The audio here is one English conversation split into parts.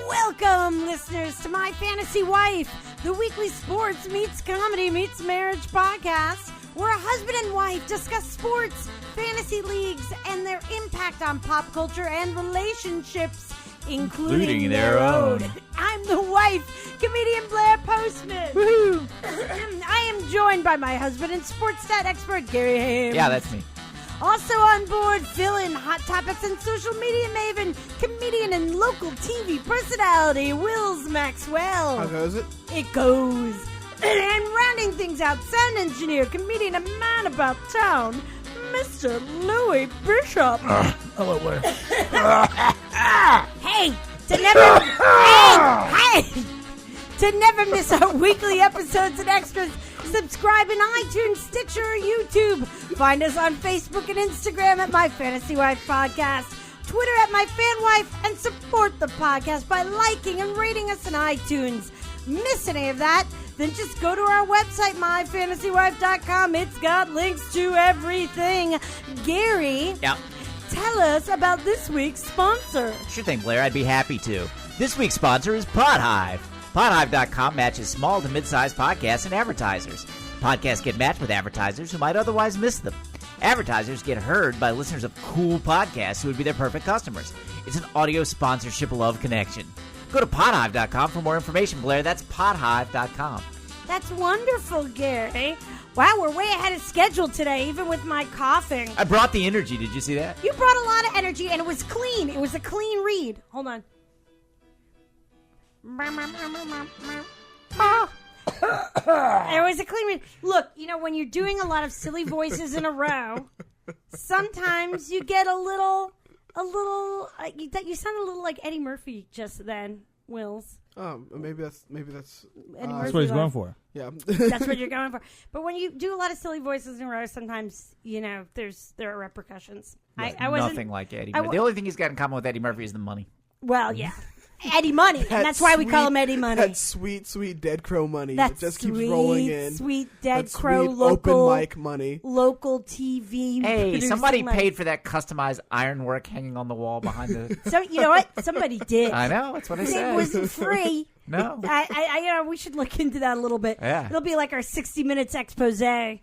Welcome, listeners, to My Fantasy Wife, the weekly sports meets comedy meets marriage podcast, where a husband and wife discuss sports, fantasy leagues, and their impact on pop culture and relationships, including their own. I'm the wife, comedian Blair Postman. Woohoo! I am joined by my husband and sports stat expert, Gary Hames. Yeah, that's me. Also on board, fill-in hot topics and social media maven, comedian and local TV personality, Wills Maxwell. How goes it? It goes. And rounding things out, sound engineer, comedian, and man about town, Mr. Louis Bishop. Hello, Blair. Hey, to never miss our weekly episodes and extras, subscribe in iTunes, Stitcher, or YouTube. Find us on Facebook and Instagram at My Fantasy Wife Podcast, Twitter at My Fan Wife, and support the podcast by liking and rating us in iTunes. Miss any of that? Then just go to our website, myfantasywife.com. It's got links to everything. Gary, Yeah. tell us about this week's sponsor. Sure thing, Blair. I'd be happy to. This week's sponsor is Podhive. Podhive.com matches small to mid-sized podcasts and advertisers. Podcasts get matched with advertisers who might otherwise miss them. Advertisers get heard by listeners of cool podcasts who would be their perfect customers. It's an audio sponsorship love connection. Go to podhive.com for more information, Blair. That's podhive.com. That's wonderful, Gary. Wow, we're way ahead of schedule today, even with my coughing. I brought the energy. Did you see that? You brought a lot of energy, and it was clean. It was a clean read. Hold on. Oh. It was a clean read. Look, you know, when you're doing a lot of silly voices in a row, sometimes you get a little, you sound a little like Eddie Murphy just then, Wills. Oh, maybe that's. That's what he's going for. Yeah, That's what you're going for. But when you do a lot of silly voices in a row, sometimes, you know, there are repercussions. I wasn't Nothing like Eddie Murphy. The only thing he's got in common with Eddie Murphy is the money. Well, yeah. Eddie Money. And that's why we call him Eddie Money. That sweet, sweet dead crow money. That It just keeps rolling in. Sweet dead That crow sweet local open mic money. Local TV. Hey, producing somebody money. paid for that customized ironwork hanging on the wall behind the... So you know what? Somebody did. I know. That's what I said. It wasn't free. No. I you know, we should look into that a little bit. Yeah. It'll be like our 60 minutes expose. Okay,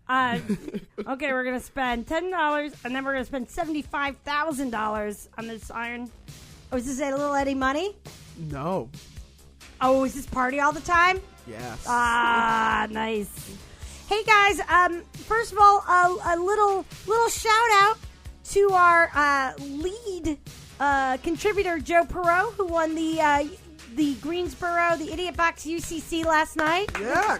we're gonna spend $10, and then we're gonna spend $75,000 on this iron. Oh, is this a little Eddie Money? No. Oh, is this party all the time? Yes. Ah, nice. Hey guys, first of all, a little shout out to our lead contributor Joe Perot, who won the Greensboro, the Idiot Box UCC last night. Yeah.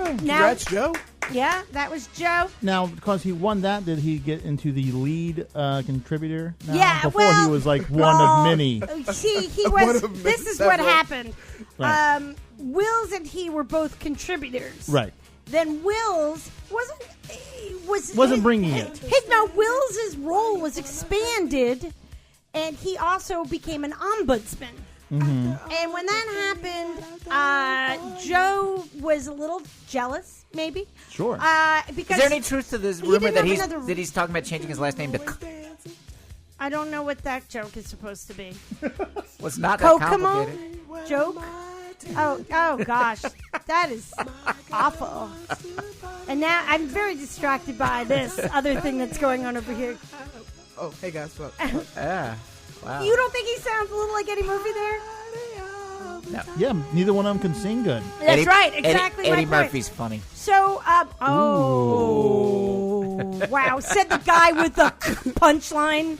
Congrats, Joe. Yeah, that was Joe. Now, because he won that, did he get into the lead contributor? Now? Yeah, Before well, he was like one of many. He One was. of many, This is what several. happened. Right. Wills and he were both contributors. Right. Then Wills wasn't bringing it. Wills' role was expanded, and he also became an ombudsman. Mm-hmm. And when that happened, Joe was a little jealous, maybe. Sure. Because Is there any truth to this he rumor didn't that have another- he's talking about changing his last name to... I don't know what that joke is supposed to be. Well, it's not that Kokomo complicated. joke? Oh gosh, that is awful. And now I'm very distracted by this other thing that's going on over here. Oh, hey guys. What? Yeah. Wow. You don't think he sounds a little like Eddie Murphy there? No. Yeah, neither one of them can sing good. That's right, exactly Eddie my point. Murphy's funny. So, wow, said the guy with the punchline.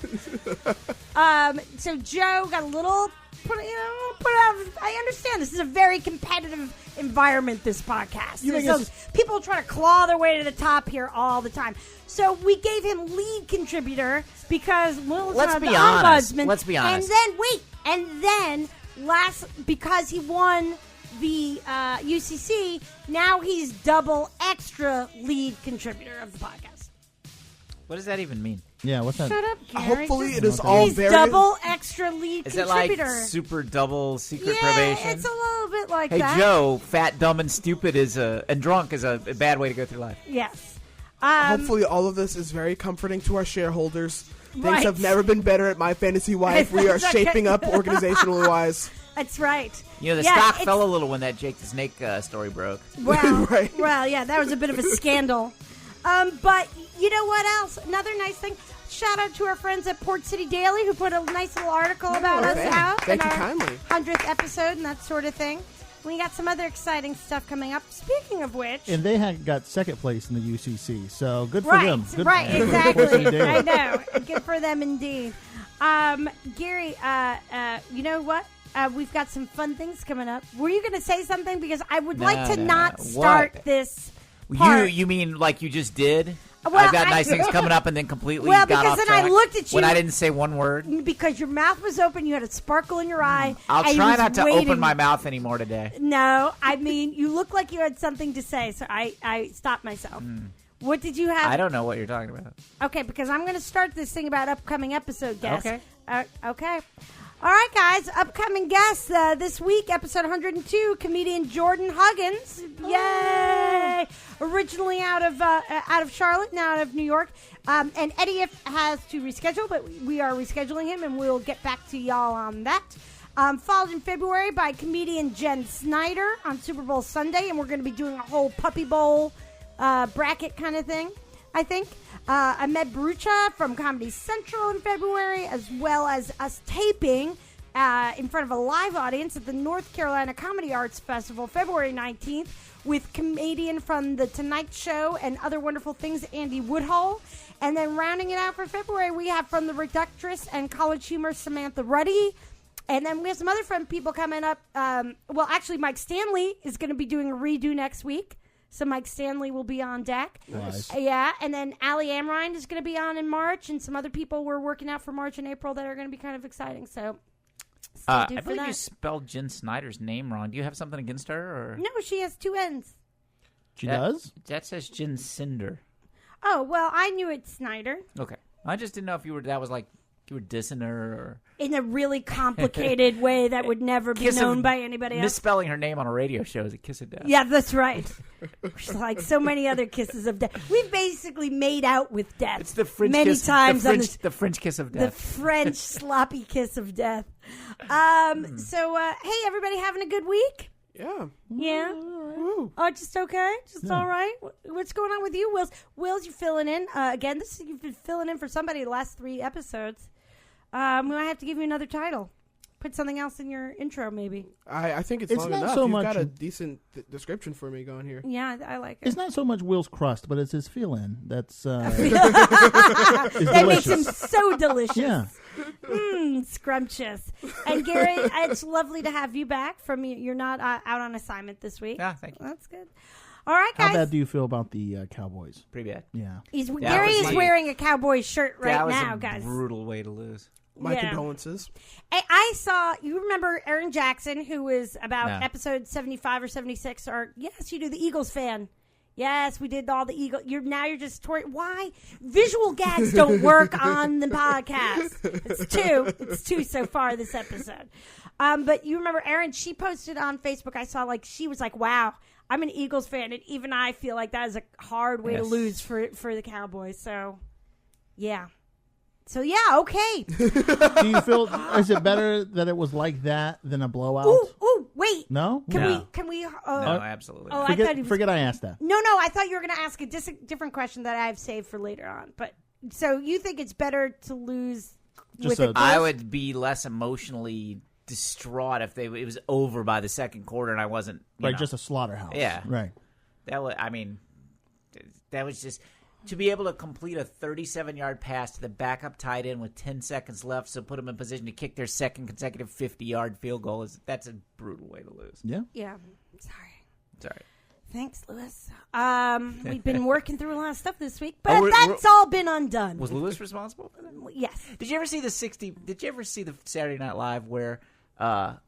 So Joe got a little put out. I understand this is a very competitive environment. This podcast, so people try to claw their way to the top here all the time. So we gave him lead contributor because Will's Let's the be honest. ombudsman. Let's be honest. And then because he won the UCC, now he's double extra lead contributor of the podcast. What does that even mean? Yeah, what's that? Shut up, Gary. Hopefully it is all He's very... double extra lead Is it contributor. like super double secret yeah, probation? it's a little bit like Hey, that. Joe, fat, dumb, and stupid and drunk is a bad way to go through life. Yes. Hopefully all of this is very comforting to our shareholders. Right. have never been better at My Fantasy Wife. We are shaping up organizationally wise. That's right. You know, the Yeah, stock it's- fell a little when that Jake the Snake story broke. Well, Right. well, yeah, that was a bit of a scandal. But you know what else? Another nice thing. Shout out to our friends at Port City Daily who put a nice little article about us thank- out thank in you our kindly. 100th episode and that sort of thing. We got some other exciting stuff coming up. Speaking of which, And they had got second place in the UCC, so good for right, them. Good right, good for Port City exactly. Daily. I know. Good for them indeed. Gary, you know what? We've got some fun things coming up. Were you going to say something? Because I would like to not start What? this part. You mean like you just did? Well, I've got nice things coming up and then completely Well, got because off then track I looked at you- when I didn't say one word. Because your mouth was open, you had a sparkle in your eye. I'll and you try was not to waiting. open my mouth anymore today. No, I mean, you looked like you had something to say, so I stopped myself. What did you have? I don't know what you're talking about. Okay, because I'm going to start this thing about upcoming episode guests. Okay. Okay. All right, guys. Upcoming guests this week, episode 102, comedian Jordan Huggins. Yay! Originally out of Charlotte, now out of New York. And Eddie has to reschedule, but we are rescheduling him, and we'll get back to y'all on that. Followed in February by comedian Jen Snyder on Super Bowl Sunday, and we're going to be doing a whole Puppy Bowl bracket kind of thing, I think. Ahmed Barucha from Comedy Central in February, as well as us taping in front of a live audience at the North Carolina Comedy Arts Festival, February 19th, with comedian from The Tonight Show and Other Wonderful Things, Andy Woodhull. And then rounding it out for February, we have from The Reductress and College Humor, Samantha Ruddy. And then we have some other fun people coming up. Well, actually, Mike Stanley is going to be doing a redo next week. So Mike Stanley will be on deck. Nice. Yeah, and then Allie Amrine is going to be on in March, and some other people we're working out for March and April that are going to be kind of exciting. So stay I tuned for believe you that. spelled Jen Snyder's name wrong. Do you have something against her? Or No, she has two N's. She does? That says Jen Cinder. Oh, well, I knew it's Snyder. Okay. I just didn't know if that was like you were dissing her or In a really complicated way that would never be Kiss of- known by anybody else. misspelling her name on a radio show is a kiss of death. Yeah, that's right. Just like so many other kisses of death. We've basically made out with death. It's the French many kiss, times the on French, this, the French kiss of the death. French sloppy kiss of death. So, hey, everybody having a good week? Yeah. Yeah. Woo. Oh, just okay? Just all right? What's going on with you, Wills? Wills, you filling in. Again, you've been filling in for somebody the last 3 episodes. We might have to give you another title. Put something else in your intro, maybe. I think it's It's long not enough. so You've much- got a decent description for me going here. Yeah, I like it. It's not so much Will's crust, but it's his feel-in. That's is That makes him delicious. so delicious. Yeah. Scrumptious. And Gary, it's lovely to have you back. You're not out on assignment this week. Yeah, thank you. That's good. All right, How guys. bad do you feel about the Cowboys? Pretty bad. Yeah. Gary was is like- wearing a cowboy shirt right that was now, a guys. brutal way to lose. My Yeah. condolences. I saw, you remember Aaron Jackson, who was about No. episode 75 or 76, or yes, you do, the Eagles fan. Yes, we did all the Eagles. You're just why? Visual gags don't work on the podcast. It's two so far this episode. But you remember Erin, she posted on Facebook, I saw she was like, wow, I'm an Eagles fan, and even I feel like that is a hard way to Yes. lose for the Cowboys. So, yeah. So, yeah, okay. Do you feel, is it better that it was like that than a blowout? Ooh, wait. No? Can we? No, absolutely. Oh, I thought he was, Forget I asked that. No, I thought you were going to ask a different question that I have saved for later on. But so you think it's better to lose Just with a a- I would be less emotionally distraught if it was over by the second quarter and I wasn't you know. Just a slaughterhouse. Yeah. Right. That was just to be able to complete a 37-yard pass to the backup tight end with 10 seconds left, so put them in position to kick their second consecutive 50-yard field goal. That's a brutal way to lose. Yeah. Yeah. Sorry. Sorry. Thanks, Lewis. We've been working through a lot of stuff this week, but Oh, that's all been undone. Was Lewis responsible for that? Yes. Did you ever see the Saturday Night Live where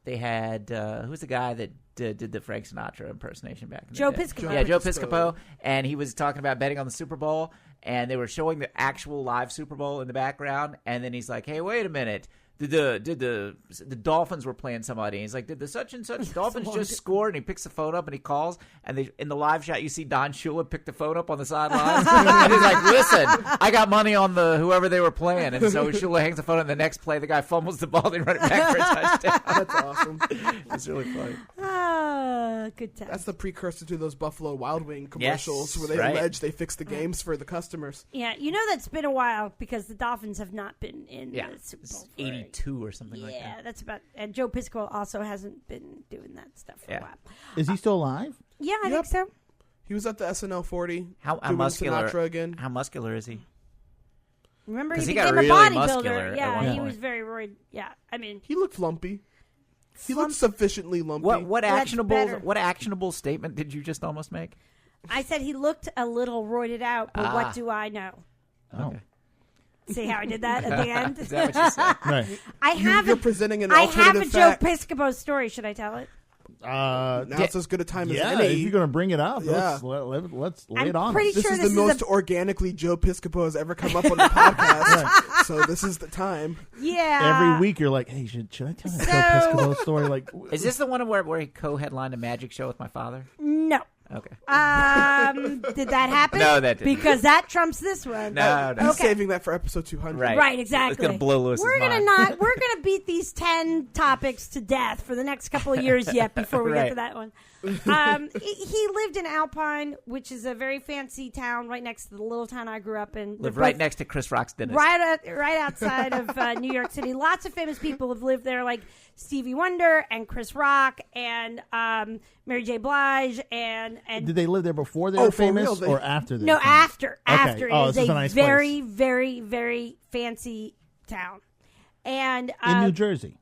they had who's the guy that did the Frank Sinatra impersonation back in the Joe day? Piscopo. Yeah, Joe Piscopo, and he was talking about betting on the Super Bowl, and they were showing the actual live Super Bowl in the background, and then he's like, "Hey, wait a minute." Did the Dolphins were playing somebody? And he's like, did the such and such Dolphins just score? And he picks the phone up and he calls. And in the live shot, you see Don Shula pick the phone up on the sidelines. And he's like, listen, I got money on whoever they were playing. And so Shula hangs the phone up. And the next play, the guy fumbles the ball and they run it back for a touchdown. That's awesome. It's really funny. Good time. That's the precursor to those Buffalo Wild Wing commercials where they right. allege they fix the games for the customers. Yeah, that's been a while because the Dolphins have not been in the Super Bowl. 82 or something like that. Yeah, that's about. And Joe Piscopo also hasn't been doing that stuff for a while. Is he still alive? Yeah, I think so. He was at the SNL 40. How doing muscular? Sinatra again. How muscular is he? Remember, he got became really a bodybuilder. muscular Yeah, at one he point. was very roid. Yeah, I mean, He looked lumpy. He looked sufficiently lumpy. What better. actionable statement did you just almost make? I said he looked a little roided out, but what do I know? Okay. See how I did that at the end? Is that what you said? Right. You're presenting an I have alternative a Joe fact. Piscopo story. Should I tell it? Now it's as good a time as Yeah, any. if you're going to bring it up, Yeah. let's lay I'm it on. pretty us. This sure is this the is most organically Joe Piscopo has ever come up on the podcast. So this is the time. Yeah. Every week you're like, hey, should I tell that Joe Piscopo story? Like, Is this the one where he co-headlined a magic show with my father? No. Okay. Did that happen? No, that didn't. Because that trumps this one. No. He's Okay. saving that for episode 200. Right, exactly. It's gonna blow Lewis's We're mind. gonna beat these 10 topics to death for the next couple of years yet before we get Right. to that one. He lived in Alpine, which is a very fancy town right next to the little town I grew up in. Live right next to Chris Rock's dentist. Right outside of New York City. Lots of famous people have lived there, like Stevie Wonder and Chris Rock and Mary J. Blige and did they live there before they were for famous real? or after they no were famous? after. After Oh, it is this is a a nice very, place. very, very fancy town. And In New Jersey.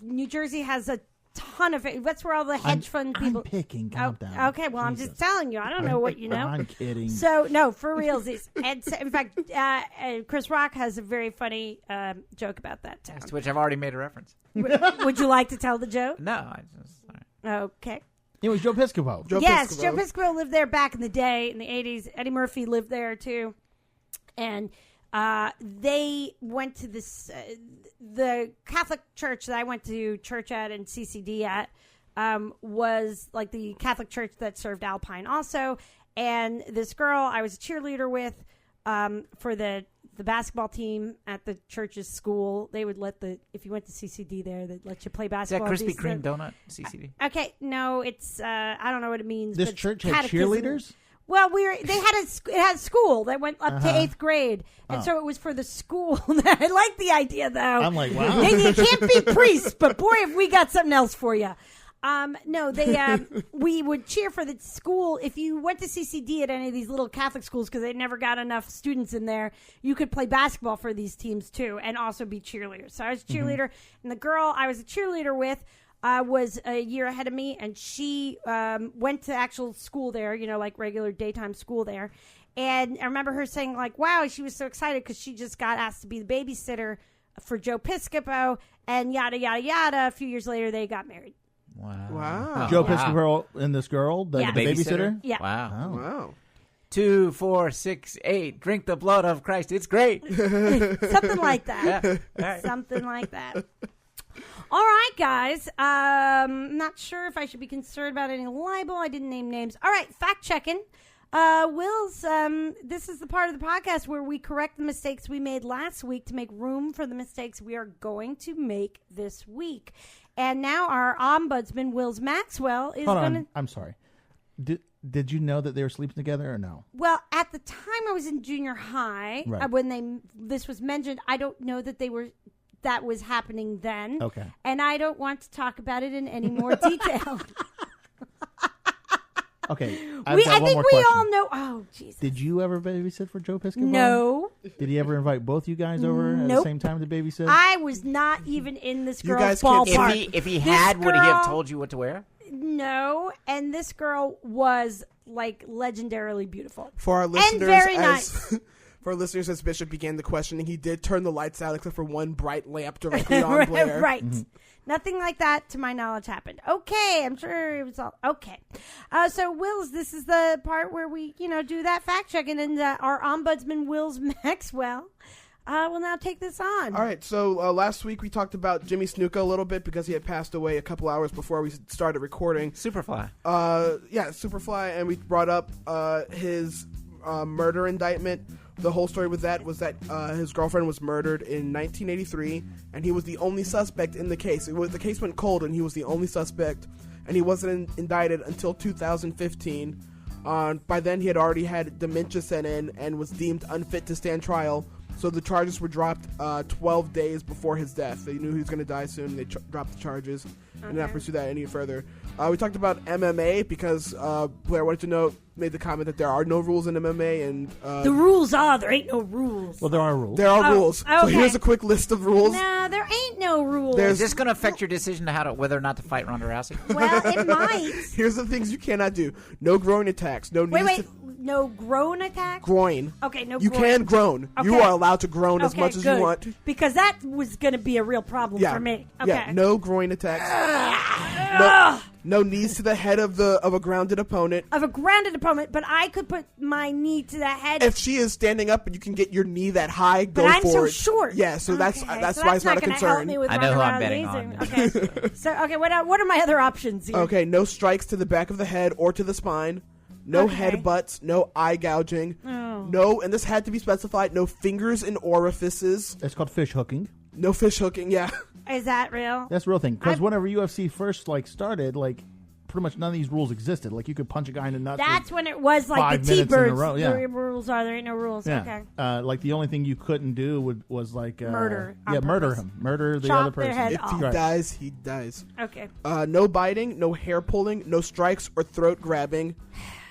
New Jersey has a ton of it. That's where all the hedge fund people. I'm picking. Oh, Calm down. okay, well, I'm just telling you. I don't know what you know. I'm kidding. So, no, for realsies. And so, in fact, Chris Rock has a very funny joke about that town. To which I've already made a reference. Would you like to tell the joke? No, I just. All right. Okay. It was Joe Piscopo. Yes, Joe Piscopo lived there back in the day, in the 80s. Eddie Murphy lived there, too. And they went to this... the Catholic church that I went to church at and CCD at was like the Catholic church that served Alpine also. And this girl I was a cheerleader with for the basketball team at the church's school, they would if you went to CCD there, they'd let you play basketball. Is that Krispy Kreme donut, CCD? Okay, no, it's I don't know what it means. This but church had catechism. cheerleaders? Well, it had a school that went up to 8th grade, and so it was for the school. I like the idea, though. I'm like, wow. And you can't be priests, but boy, have we got something else for you. No, we would cheer for the school. If you went to CCD at any of these little Catholic schools, because they never got enough students in there, you could play basketball for these teams too, and also be cheerleaders. So I was a cheerleader, and the girl I was a cheerleader with was a year ahead of me, and she went to actual school there, like regular daytime school there. And I remember her saying, like, wow, she was so excited because she just got asked to be the babysitter for Joe Piscopo, and yada, yada, yada. A few years later, they got married. Wow. Joe Piscopo and this girl, the babysitter? Yeah. Wow. Wow. 2, 4, 6, 8. Drink the blood of Christ. It's great. Something like that. Yeah. All right. Something like that. All right, guys. Not sure if I should be concerned about any libel. I didn't name names. All right, fact checking. Will's, this is the part of the podcast where we correct the mistakes we made last week to make room for the mistakes we are going to make this week. And now our ombudsman, Wills Maxwell, is going to... I'm sorry. Did you know that they were sleeping together or no? Well, at the time I was in junior high, Right. when this was mentioned, I don't know that that was happening then. Okay. And I don't want to talk about it in any more detail. Okay. I I've got one think more we question. all know. Oh, Jesus. Did you ever babysit for Joe Piscopo? No. Did he ever invite both you guys over at the Nope. same time to babysit? I was not even in this You girl's guys can't- ballpark. If he This had, would he have girl- told you what to wear? No. And this girl was like legendarily beautiful. For our listeners, very nice. For listeners, as Bishop began the questioning, he did turn the lights out except for one bright lamp directly on Blair. Right. Nothing like that, to my knowledge, happened. Okay, I'm sure it was all okay. So, Wills, this is the part where we, do that fact checking, and our ombudsman, Wills Maxwell, will now take this on. All right. So last week we talked about Jimmy Snuka a little bit because he had passed away a couple hours before we started recording. Superfly. Superfly, and we brought up his murder indictment. The whole story with that was that his girlfriend was murdered in 1983, and he was the only suspect in the case. The case went cold, and he was the only suspect, and he wasn't indicted until 2015. By then, he had already had dementia set in and was deemed unfit to stand trial, so the charges were dropped 12 days before his death. They knew he was going to die soon, and they dropped the charges and not pursue that any further. We talked about MMA because Blair wanted to made the comment that there are no rules in MMA, and the rules are there ain't no rules. Well, there are rules. There are rules. Okay. So here's a quick list of rules. No, there ain't no rules. Is this going to affect your decision to whether or not to fight Ronda Rousey? Well, it might. Here's the things you cannot do: no groin attacks, no knees. No groan attack? Groin. Okay, no you groin. You can groan. Okay. You are allowed to groan as much as you want. Because that was going to be a real problem for me. Okay. Yeah, no groin attacks. No knees to the head of a grounded opponent. Of a grounded opponent, but I could put my knee to that head. If she is standing up and you can get your knee that high, go for it. But I'm so it. short. Yeah, so that's why it's not a concern. Help me with I know who I'm betting on. Okay. What are my other options here? Okay, no strikes to the back of the head or to the spine. No headbutts, no eye gouging, no, and this had to be specified, no fingers in orifices. That's called fish hooking. No fish hooking, yeah. Is that real? That's a real thing. Because whenever UFC first started, pretty much none of these rules existed. You could punch a guy in the nuts. That's when it was like the T-Birds. The rules are there ain't no rules. Yeah. Okay. The only thing you couldn't do was murder. Murder him. Murder the Chop other person. Their head if off. he dies, he dies. Okay. No biting, no hair pulling, no strikes or throat grabbing.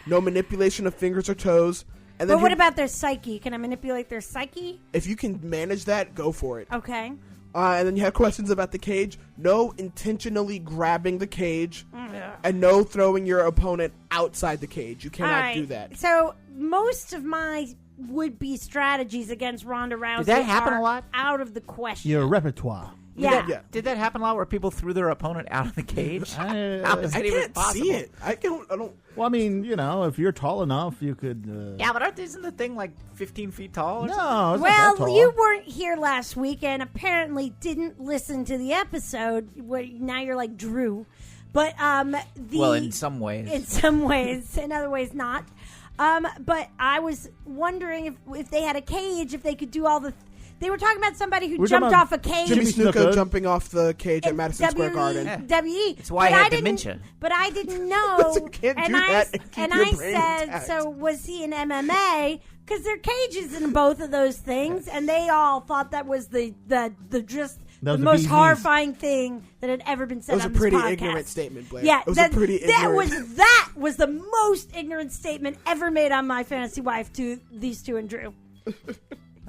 No manipulation of fingers or toes. And then what about their psyche? Can I manipulate their psyche? If you can manage that, go for it. Okay. And then you have questions about the cage. No intentionally grabbing the cage. And no throwing your opponent outside the cage. You cannot do that. So most of my would-be strategies against Ronda Rousey Did that happen a lot? Out of the question. Your repertoire. Yeah. Did that happen a lot where people threw their opponent out of the cage? How is that even possible? See it. I don't. Well, I mean, if you're tall enough, you could. Yeah, but isn't the thing 15 feet tall? Or no, something? it's not that tall. You weren't here last week and apparently didn't listen to the episode. Now you're like Drew, but in some ways, in other ways not. But I was wondering if they had a cage, if they could do all the. They were talking about somebody who jumped off a cage. Jimmy Snuka jumping off the cage at Madison Square Garden. It's why I had dementia. But I didn't know. And I said, so was he in MMA? Because there are cages in both of those things, and they all thought that was the most horrifying thing that had ever been said on this podcast. That was a pretty ignorant statement, Blair. Yeah, that was the most ignorant statement ever made on My Fantasy Wife to these two and Drew.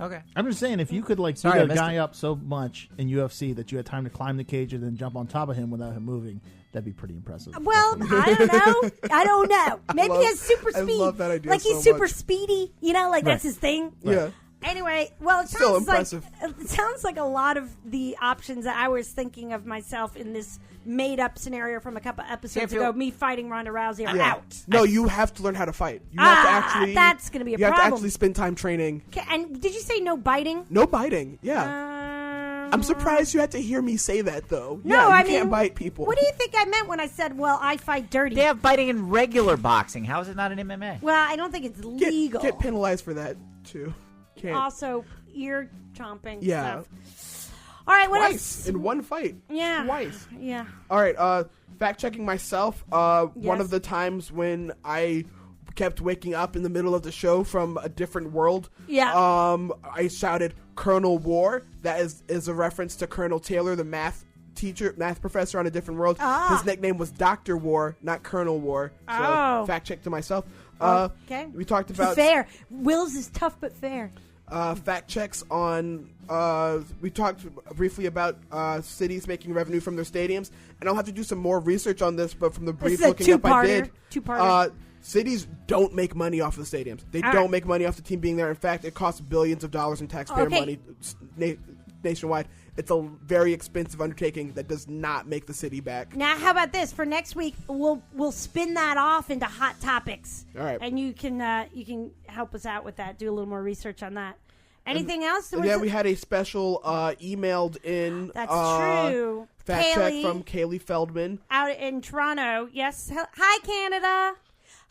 Okay. I'm just saying, if you could beat a guy up so much in UFC that you had time to climb the cage and then jump on top of him without him moving, that'd be pretty impressive. Well, I don't know. Maybe he has super speed. I love that idea. He's super speedy. That's his thing. Yeah. Anyway, well, it Still sounds like a lot of the options that I was thinking of myself in this made-up scenario from a couple episodes ago, me fighting Ronda Rousey, are out. No, you have to learn how to fight. You have to actually. That's going to be a problem. problem. You have to actually spend time training. And did you say no biting? No biting, yeah. I'm surprised you had to hear me say that, though. No, you can't bite people. What do you think I meant when I said, well, I fight dirty? They have biting in regular boxing. How is it not in MMA? Well, I don't think it's legal. Get penalized for that, too. Can't. Also, ear chomping stuff. All right, what Twice else? in one fight. Yeah. Twice. Yeah. All right, fact-checking myself. One of the times when I kept waking up in the middle of the show from a different world. Yeah. I shouted Colonel War. That is a reference to Colonel Taylor, the math professor on a different world. His nickname was Dr. War, not Colonel War. So fact check to myself. Okay. We talked about fair. Will's is tough but fair. Fact checks on. We talked briefly about cities making revenue from their stadiums, and I'll have to do some more research on this. But from the brief looking up I did, Cities don't make money off of the stadiums. They don't make money off the team being there. In fact, it costs billions of dollars in taxpayer money nationwide. It's a very expensive undertaking that does not make the city back. Now, how about this? For next week, we'll spin that off into hot topics. All right. And you can help us out with that. Do a little more research on that. Anything else? We had a special emailed in. That's true. Fact check from Kaylee Feldman out in Toronto. Yes. Hi, Canada.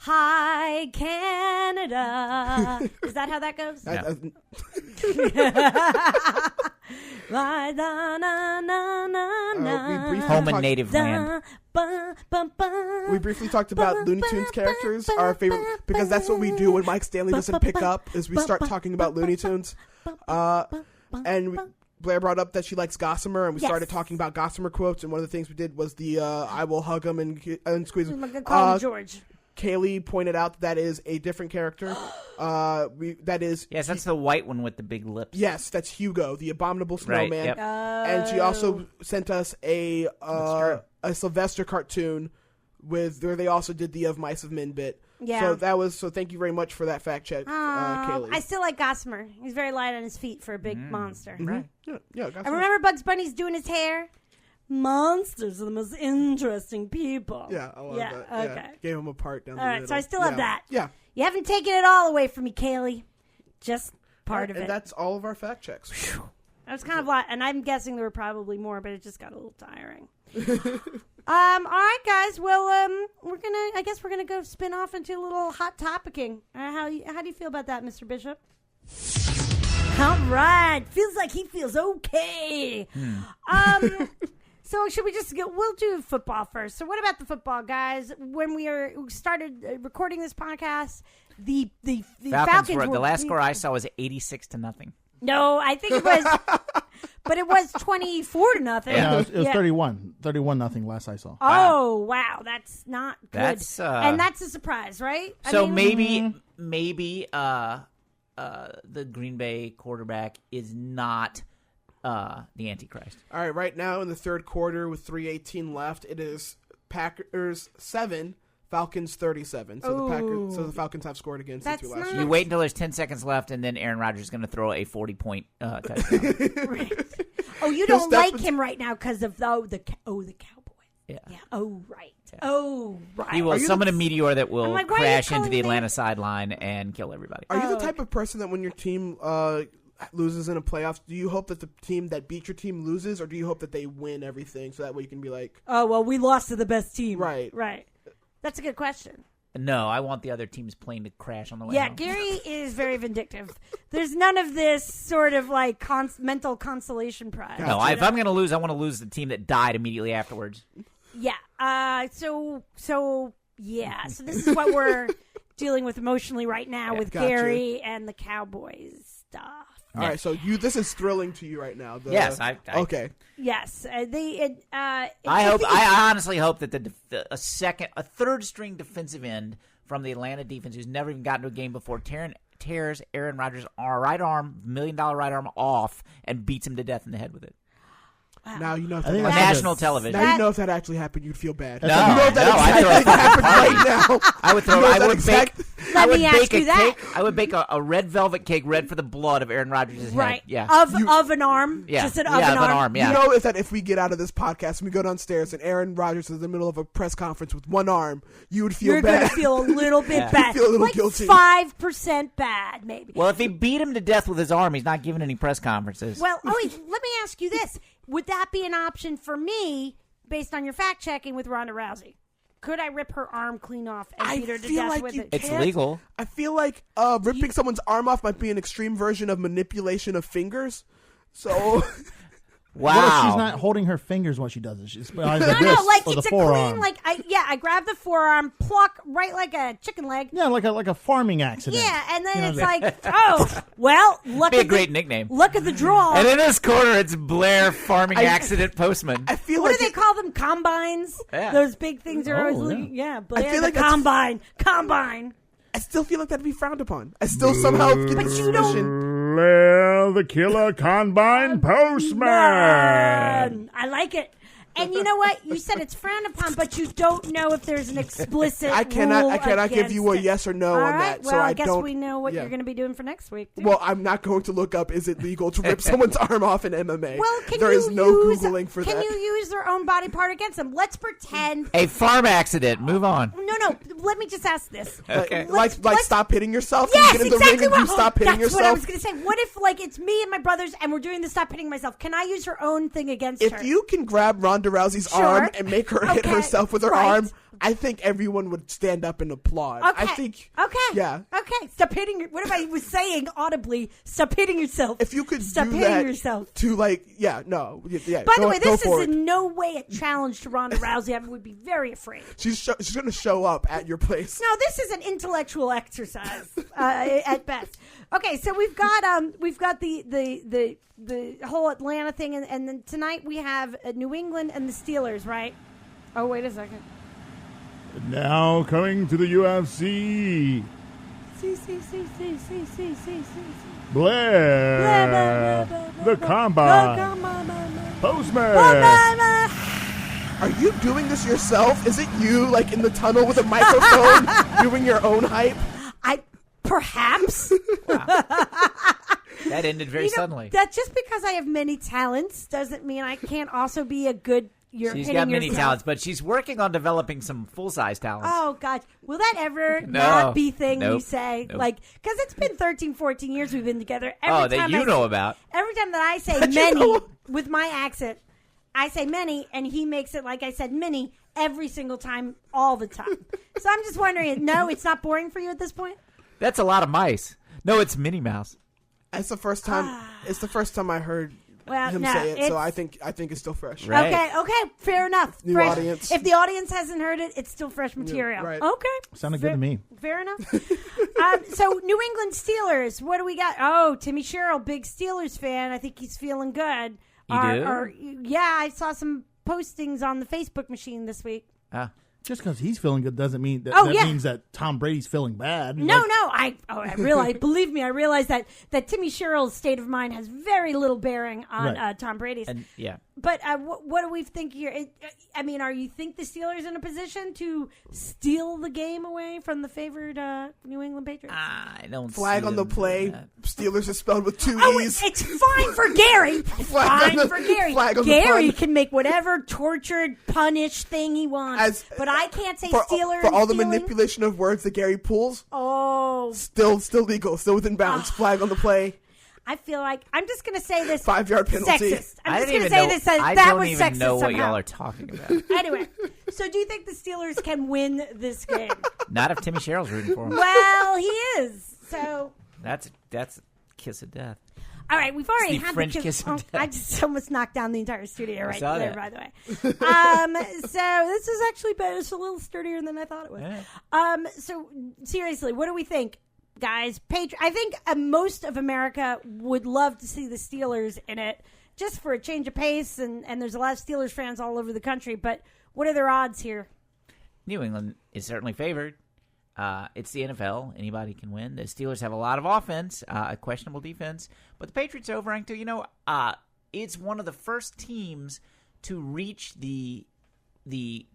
Hi, Canada. Is that how that goes? Home and native land. We briefly talked about Looney Tunes characters, our favorite, because that's what we do when Mike Stanley doesn't pick up, is we start talking about Looney Tunes. Blair brought up that she likes Gossamer, and we started talking about Gossamer quotes, and one of the things we did was the I will hug him and squeeze him. Call him George. Kaylee pointed out that is a different character. Yes, that's the white one with the big lips. Yes, that's Hugo, the abominable snowman. Right, yep. And she also sent us a Sylvester cartoon where they also did the Of Mice of Men bit. Yeah. So thank you very much for that fact check, Kaylee. I still like Gossamer. He's very light on his feet for a big monster. Mm-hmm. Right. Yeah, Gossamer. I remember Bugs Bunny's doing his hair. Monsters are the most interesting people. Yeah, I love that. Okay. Yeah. Gave him a part down the middle. All right, so I still have that. Yeah. You haven't taken it all away from me, Kaylee. Just part of it. And that's all of our fact checks. That was kind of a lot, and I'm guessing there were probably more, but it just got a little tiring. All right, guys. Well, I guess we're gonna go spin off into a little hot topicking. How do you feel about that, Mr. Bishop? All right. Feels like he feels okay. So should we just we'll do football first. So what about the football, guys? When we started recording this podcast, the Falcons were the last score I saw was 86-0. No, I think it was, but it was 24-0. Yeah, it was 31-0 last I saw. Oh, wow. That's not good. And that's a surprise, right? So maybe the Green Bay quarterback is not the Antichrist. All right now in the third quarter with 3:18 left, it is Packers 7, Falcons 37. So the Falcons have scored again since we last. You wait until there's 10 seconds left, and then Aaron Rodgers is going to throw a 40-point touchdown. Right. Oh, you don't like him right now because of the Cowboys. Yeah. Oh, right. Yeah. Oh, right. He will summon a meteor that will crash into the Atlanta sideline and kill everybody. Are you the type of person that when your team loses in a playoffs, do you hope that the team that beat your team loses, or do you hope that they win everything so that way you can be like, oh, well, we lost to the best team. Right. That's a good question. No, I want the other team's plane to crash on the way home. Gary is very vindictive. There's none of this sort of like mental consolation prize. No, if I'm going to lose, I want to lose the team that died immediately afterwards. Yeah. So this is what we're dealing with emotionally right now with Gary and the Cowboys stuff. All right, so this is thrilling to you right now. Yes, okay. Yes, I honestly hope that a third string defensive end from the Atlanta defense who's never even gotten to a game before tears Aaron Rodgers' $1 million right arm off and beats him to death in the head with it. Wow. Now you know if national television. Now you know if that actually happened, you'd feel bad. No, you know if that exactly happened right now. I would throw. Let me ask you that. I would bake a red velvet cake red for the blood of Aaron Rodgers' head. Right. Yeah. Of an arm. Yeah. Just an arm. Yeah. You know if we get out of this podcast and we go downstairs and Aaron Rodgers is in the middle of a press conference with one arm, you would feel bad. You're going to feel a little bit bad. You'd feel a little guilty. 5% bad, maybe. Well, if he beat him to death with his arm, he's not giving any press conferences. Well, let me ask you this. Would that be an option for me based on your fact checking with Ronda Rousey? Could I rip her arm clean off and beat her to death with it? It's legal. I feel like ripping someone's arm off might be an extreme version of manipulation of fingers. So... Wow. What if she's not holding her fingers while she does it? She's like it's a clean, like I grab the forearm, pluck right like a chicken leg. Yeah, like a farming accident. Yeah, and then it's like, oh, well, look be at a great nickname. Look at the draw. And in this corner, it's Blair Farming Accident Postman. I feel what like do they call them? Combines. Yeah. Those big things are always Blair I feel the like combine. I still feel like that'd be frowned upon. I still somehow get the suspicion. Blair the Killer Combine Postman. I like it. And you know what? You said it's frowned upon, but you don't know if there's an explicit I cannot give you a it. yes or no All on right, that. well, So I guess don't, we know what yeah. you're going to be doing for next week. Too. Well, I'm not going to look up, is it legal to rip someone's arm off in MMA? Well, There is no Googling for that. Can you use their own body part against them? Let's pretend. A farm accident. Move on. No. Let me just ask this. Okay. Like stop hitting yourself? Yes, you get in the exactly. ring and you stop hitting That's yourself? what I was going to say. What if, like, it's me and my brothers and we're doing the stop hitting myself? Can I use her own thing against her? If you can grab Ronda Rousey's arm and make her hit herself with her arm, I think everyone would stand up and applaud. Okay. I think. Okay. Yeah. Okay. Stop hitting. What if I was saying audibly? Stop hitting yourself. If you could stop do hitting that yourself. to no. Yeah. By the way, go this for is it. in no way a challenge to Ronda Rousey. I would be very afraid. She's going to show up at your place. No, this is an intellectual exercise at best. Okay, so we've got the whole Atlanta thing, and then tonight we have New England and the Steelers, right? Oh, wait a second. Now coming to the UFC, Blair, the Combine, Postman. Are you doing this yourself? Is it you, like, in the tunnel with a microphone doing your own hype? Perhaps. That ended very suddenly. That just because I have many talents doesn't mean I can't also be a good. She's got many talents, but she's working on developing some full-size talents. Oh, God. Will that ever not be thing you say? Nope. Like, because it's been 13, 14 years we've been together. That you know about. Every time that I say many with my accent, I say many, and he makes it like I said many every single time, all the time. So I'm just wondering, no, it's not boring for you at this point? That's a lot of mice. No, it's Minnie Mouse. It's the first time. It's the first time I heard him say it, so I think it's still fresh. Right. Okay, fair enough. New fresh. audience. If the audience hasn't heard it, it's still fresh material. Right. Okay, Sounded good to me. Fair enough. So New England Steelers, what do we got? Oh, Timmy Sherrill, big Steelers fan. I think he's feeling good. You do? Yeah, I saw some postings on the Facebook machine this week. Just because he's feeling good doesn't mean that means that Tom Brady's feeling bad. No, I realize. Believe me, I realize that Timmy Sherrill's state of mind has very little bearing on Tom Brady's. And But what do we think here? Are you think the Steelers in a position to steal the game away from the favored New England Patriots? I don't Flag see on the them play. doing that. Steelers is spelled with two E's. It's fine for Gary. Flag on the Gary pun. can make whatever tortured, punished thing he wants. But I can't say Steelers. For all the stealing. manipulation of words that Gary pulls, Oh. still legal, still within bounds. Flag on the play. I feel like I'm just going to say this. 5-yard penalty. Sexist. I'm I just didn't going to even say know. this. I That don't was even sexist know what somehow. y'all are talking about. Anyway, so do you think the Steelers can win this game? Not if Timmy Sherrill's rooting for him. Well, he is. So. That's a kiss of death. All right, we've already It's the had French the kiss of death. I just almost knocked down the entire studio right saw there, that. by the way. So this is actually better. It's a little sturdier than I thought it was. Yeah. So seriously, what do we think, guys? I think most of America would love to see the Steelers in it, just for a change of pace. And there's a lot of Steelers fans all over the country. But what are their odds here? New England is certainly favored. It's the NFL. Anybody can win. The Steelers have a lot of offense, a questionable defense, but the Patriots are overranked too. It's one of the first teams to reach the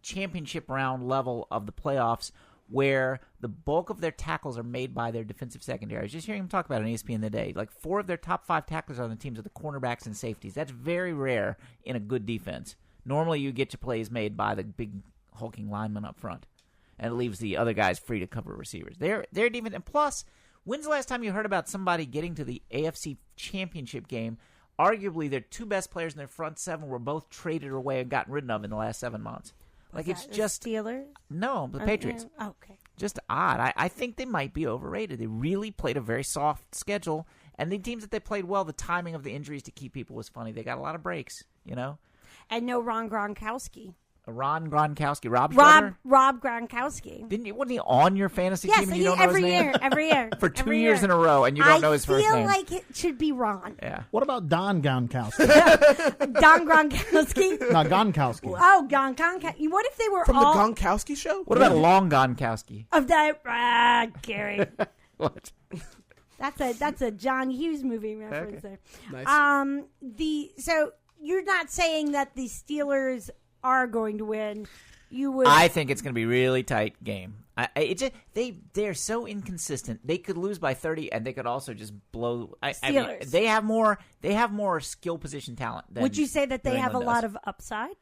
championship round level of the playoffs where the bulk of their tackles are made by their defensive secondary. I was just hearing them talk about it on ESPN today. Like 4 of their top 5 tacklers on the teams are the cornerbacks and safeties. That's very rare in a good defense. Normally you get your plays made by the big hulking lineman up front. And it leaves the other guys free to cover receivers. They're even, and plus, when's the last time you heard about somebody getting to the AFC Championship game? Arguably, their 2 best players in their front 7 were both traded away and gotten rid of in the last 7 months. Like it's just Steelers. No, the Patriots. Yeah. Okay. Just odd. I think they might be overrated. They really played a very soft schedule, and the teams that they played well, the timing of the injuries to keep people was funny. They got a lot of breaks, And no Ron Gronkowski. Ron Gronkowski, Rob Gronkowski. wasn't he on your fantasy team? And you don't know his name? every year. For 2 years in a row, and you don't know his first name. I feel like it should be Ron. Yeah. What about Don Gronkowski? Don Gronkowski. No, Gronkowski. Oh, Gronkowski. What if they were From all the Gronkowski show? What about Long Gronkowski? of that? Gary. What? That's a John Hughes movie reference there. Nice. So you're not saying that the Steelers are going to win, you would. I think it's going to be a really tight game. They're so inconsistent. They could lose by 30, and they could also just blow. Steelers. They have more skill position talent. Than would you say that they New have a England lot does. of upside?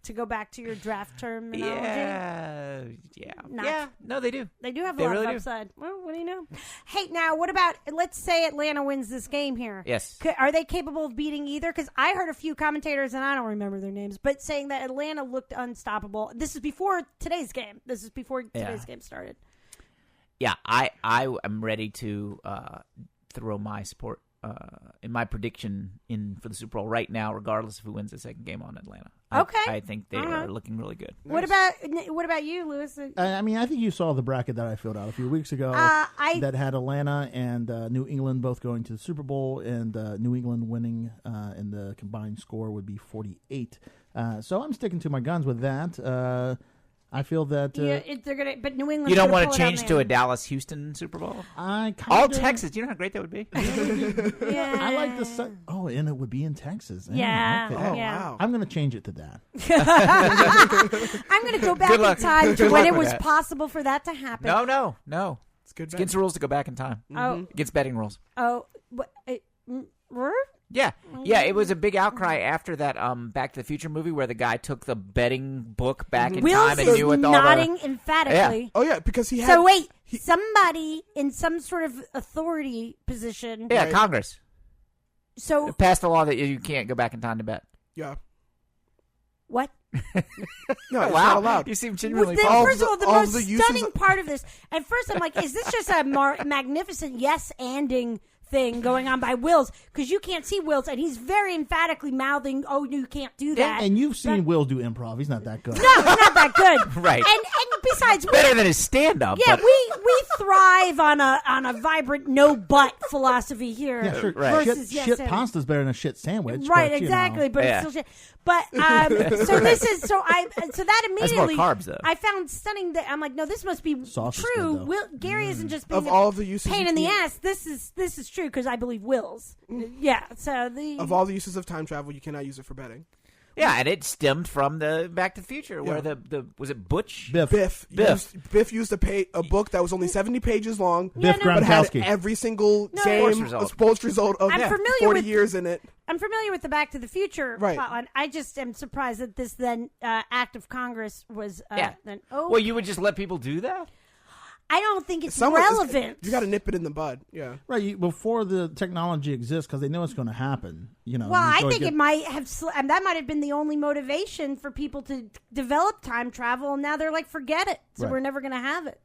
To go back to your draft terminology? Yeah. No, they do. They do have a They lot really of do. upside. Well, what do you know? Hey, now, what about, let's say Atlanta wins this game here. Yes. Are they capable of beating either? Because I heard a few commentators, and I don't remember their names, but saying that Atlanta looked unstoppable. This is before today's game. This is before today's game started. Yeah, I am ready to throw my support in my prediction for the Super Bowl right now, regardless of who wins the second game on Atlanta. Okay. I think they are looking really good. What about you, Lewis? I mean, I think you saw the bracket that I filled out a few weeks ago that had Atlanta and New England both going to the Super Bowl, and New England winning, and the combined score would be 48. So I'm sticking to my guns with that. I feel that they're gonna, but New England. You don't want to change to a Dallas-Houston Super Bowl? All Texas. Do you know how great that would be? Yeah. I like the. Oh, and it would be in Texas. Yeah. Okay. Oh, Yeah. wow. I'm going to change it to that. I'm going to go back in time to when it was possible for that to happen. No. It's good. It's against the rules to go back in time. Oh. Against betting rules. Oh. Yeah, it was a big outcry after that Back to the Future movie where the guy took the betting book back in Wills time and is knew what all nodding the... emphatically. Yeah. Oh, yeah, because he had... So wait, somebody in some sort of authority position. Yeah, Right. Congress So passed a law that you can't go back in time to bet. Yeah. what? No, it's not Wow, allowed. you seem genuinely First of all, the most the uses stunning part of this. At first, I'm like, is this just a magnificent yes-anding thing going on by Wills? Because you can't see Wills, and he's very emphatically mouthing, "Oh, you can't do that." And you've seen Will do improv. He's not that good. No, he's not that good. Right. And besides, Better than his stand-up. yeah, but... we thrive on a vibrant no butt philosophy here. Yeah, sure. Right. Versus Shit yes and. pasta's better than a shit sandwich. Right, but, exactly, but Yeah. it's still shit. But so this is so that immediately more carbs, though. I found stunning that I'm like, no, this must be Sauce is true. good, though. Gary isn't just being Of all the uses pain you in the can- ass. This is true because I believe Wills. Yeah, so Of all the uses of time travel, you cannot use it for betting. Yeah, and it stemmed from the Back to the Future where Yeah. the was it Butch? Biff. Biff used a book that was only 70 pages long, Biff no. but had Gronkowski. every single Sports game, result. a sports result of I'm familiar 40 with- years in it. I'm familiar with the Back to the Future Right. plotline. I just am surprised that this then act of Congress was then. Oh, Well, you would just let people do that? I don't think it's Someone- relevant. You got to nip it in the bud. Yeah. Right, before the technology exists, because they know it's going to happen. Well, I think it might have. And that might have been the only motivation for people to develop time travel, and now they're like, forget it. So Right. we're never going to have it.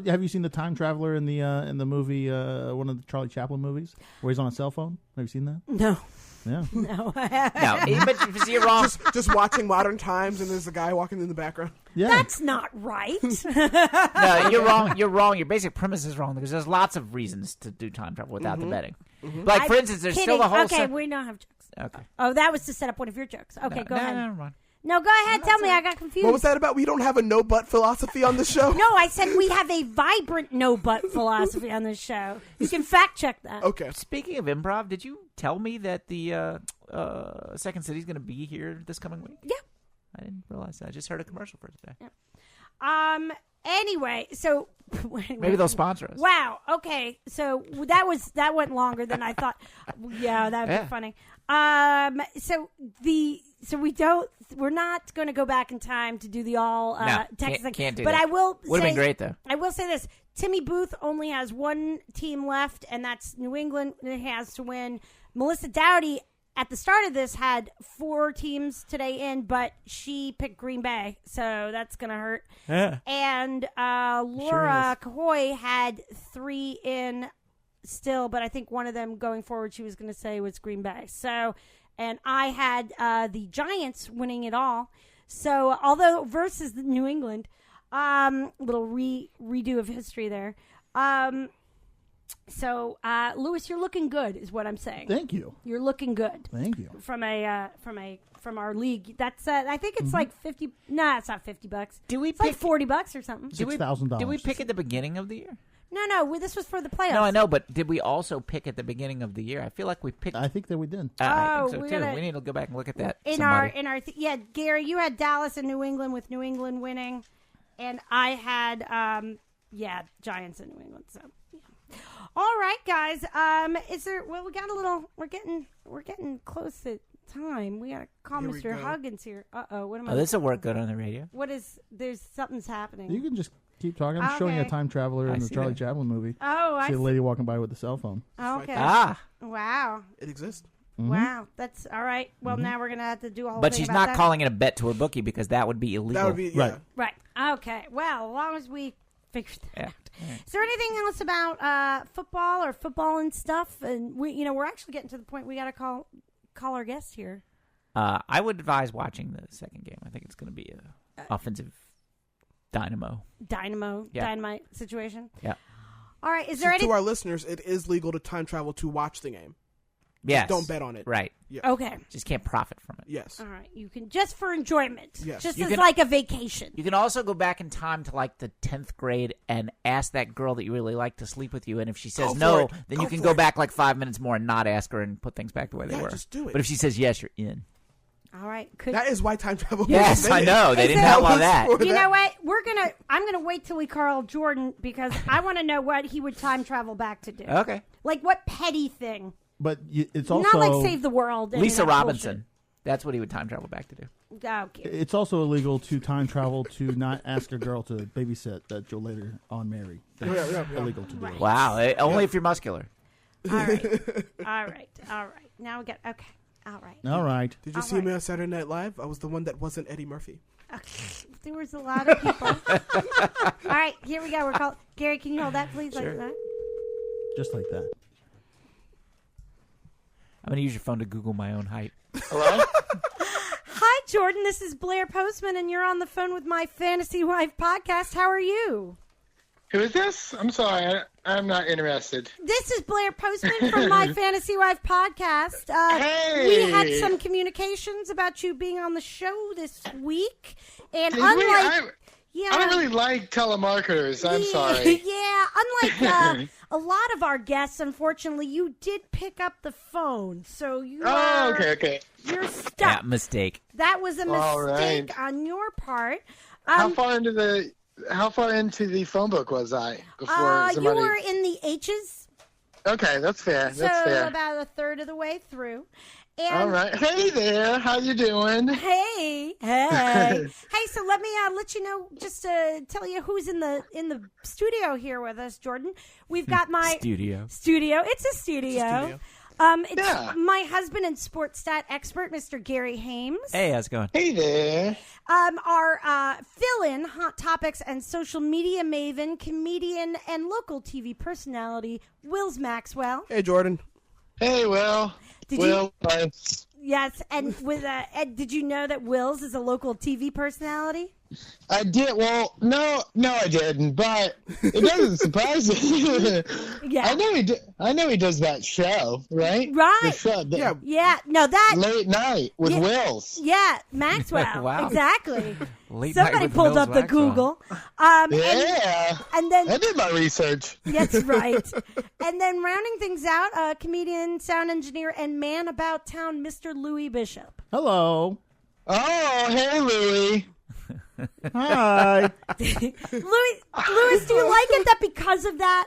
Have you seen the time traveler in the movie, one of the Charlie Chaplin movies, where he's on a cell phone? Have you seen that? No, Yeah. no. No, but you're wrong. Just watching Modern Times, and there's a guy walking in the background. Yeah. That's not right. No, you're wrong. You're wrong. Your basic premise is wrong because there's lots of reasons to do time travel without the betting. Like, for instance, there's still the whole... Okay, we don't have jokes. Okay. Oh, that was to set up one of your jokes. Okay, go ahead. Never mind. No, go ahead. Tell me. I got confused. What was that about? We don't have a no butt philosophy on the show. No, I said we have a vibrant no butt philosophy on this show. You can fact check that. Okay. Speaking of improv, did you tell me that the Second City is going to be here this coming week? Yeah. I didn't realize that. I just heard a commercial for it today. Anyway, so Maybe they'll sponsor us. Wow. Okay. So that went longer than I thought. Yeah, that'd Yeah. be funny. We're not going to go back in time to do the all Texas thing. Can't do but that. I will. Would have say- been great though. I will say this: Timmy Booth only has one team left, and that's New England. It has to win. Melissa Dowdy at the start of this had 4 teams today in, but she picked Green Bay, so that's gonna hurt. Yeah. And Laura Cahoy had 3 in still, but I think one of them going forward she was going to say was Green Bay. So, and I had the Giants winning it all. So, although versus the New England, little redo of history there. So, Lewis, you're looking good, is what I'm saying. Thank you. You're looking good. Thank you. From our league. That's I think it's like 50. Nah, it's not $50. It's like $40 or something. $6,000. Did we pick at the beginning of the year? No. This was for the playoffs. No, I know, but did we also pick at the beginning of the year? I feel like we picked. I think that we did. I think so too. We need to go back and look at that. Gary, you had Dallas and New England with New England winning, and I had Giants and New England. So. Yeah. All right, guys. Is there? Well, we got a little. We're getting close to time. We gotta call Mr. Huggins here. What am I? Oh, this will work good on the radio. What is? Something's happening. You can just keep talking. I'm showing you a time traveler in the Charlie Chaplin movie. Oh, I see a lady walking by with a cell phone. Okay. Wow. It exists. Mm-hmm. Wow. That's all right. Well, now we're gonna have to do a whole. But thing she's about not that. calling it a bet to her bookie because that would be illegal. That would be Right. Okay. Well, as long as we figure that out. Right. Is there anything else about football or football and stuff? And we're actually getting to the point we got to call our guest here. I would advise watching the second game. I think it's going to be a offensive dynamite situation. Yeah. All right. Is there any? To our listeners, it is legal to time travel to watch the game. Yes. Don't bet on it. Right. Yeah. Okay. Just can't profit from it. Yes. All right. You can just for enjoyment. Yes. Just You as can- like a vacation. You can also go back in time to like the 10th grade and ask that girl that you really like to sleep with you. And if she says Go for no, it. then Go you can for go it. back like 5 minutes more and not ask her and put things back the way they were. Just do it. But if she says yes, you're in. All right. That is why time travel. Yes, was I invented. know. They didn't have all that. You know what? I'm gonna wait till we call Jordan because I want to know what he would time travel back to do. Okay. Like what petty thing? But it's also Not like save the world. and Lisa that Robinson. That's what he would time travel back to do. bullshit. Okay. It's also illegal to time travel to not ask a girl to babysit that you'll later on marry. That's illegal to do. Right. Wow. Only if you're muscular. All right. All right. Now we got okay. All right. All right. Did you see me on Saturday Night Live? I was the one that wasn't Eddie Murphy. Okay. There was a lot of people. All right. Here we go. We're called Gary. Can you hold that, please? Sure. Like that. Just like that. I'm going to use your phone to Google my own height. Hello? Hi, Jordan. This is Blair Postman, and you're on the phone with my Fantasy Wife podcast. How are you? Who is this? I'm sorry. I'm not interested. This is Blair Postman from my Fantasy Wife podcast. Hey! We had some communications about you being on the show this week, and Did unlike we? I don't really like telemarketers. I'm sorry. Yeah, unlike a lot of our guests, unfortunately, you did pick up the phone, so you. Oh, okay. You're stuck. Yeah, mistake. That was a All mistake right. on your part. How far into the phone book was I before somebody? You were in the H's. Okay, that's fair. So That's fair. about a third of the way through. And All right. Hey there. How you doing? Hey. Hey, so let me let you know, just to tell you who's in the studio here with us, Jordan. We've got my Studio. It's a studio. It's my husband and sports stat expert, Mr. Gary Hames. Hey, how's it going? Hey there. Our fill-in hot topics and social media maven, comedian, and local TV personality, Wills Maxwell. Hey, Jordan. Hey, Will. Yes, and with Ed, did you know that Wills is a local TV personality? I did. Well, no, I didn't. But it doesn't surprise me. Yeah, I know he does that show, right? Right. The show, Yeah. No, that late night with Wills. Yeah, Maxwell. Wow. Exactly. Late night Somebody with pulled Mills up the Maxwell. Google. Yeah. And then I did my research. that's right. And then rounding things out, comedian, sound engineer, and man about town, Mr. Louis Bishop. Hello. Oh, hey, Louie. Hi. Louis, do you like it that because of that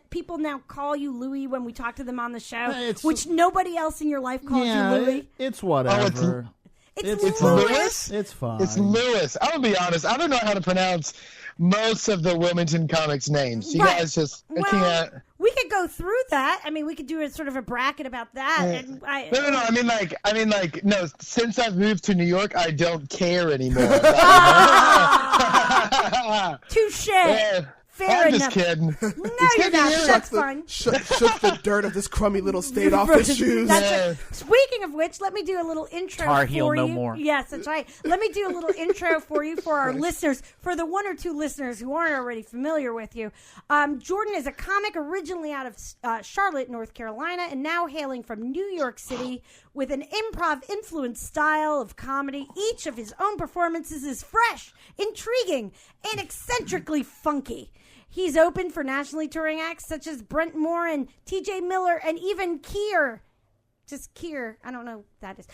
people now call you Louis when we talk to them on the show, which nobody else in your life calls you Louis? It's whatever. It's Louis? It's fine. It's Lewis. I'm going to be honest. I don't know how to pronounce most of the Wilmington comics names. You guys just I can't. We could go through that. I mean, we could do a sort of a bracket about that. And No. I mean, like, no. Since I've moved to New York, I don't care anymore. Touche. Fair I'm enough. just kidding. No, you're not. That's fine. Shook the dirt of this crummy little state off his shoes. That's right. Speaking of which, let me do a little intro Tar for heel you. no more. Yes, that's right. Let me do a little intro for you, for our listeners, for the one or two listeners who aren't already familiar with you. Jordan is a comic originally out of Charlotte, North Carolina, and now hailing from New York City with an improv-influenced style of comedy. Each of his own performances is fresh, intriguing, and eccentrically funky. He's open for nationally touring acts such as Brent Moore and T.J. Miller and even Keir. Just Keir. I don't know what that is.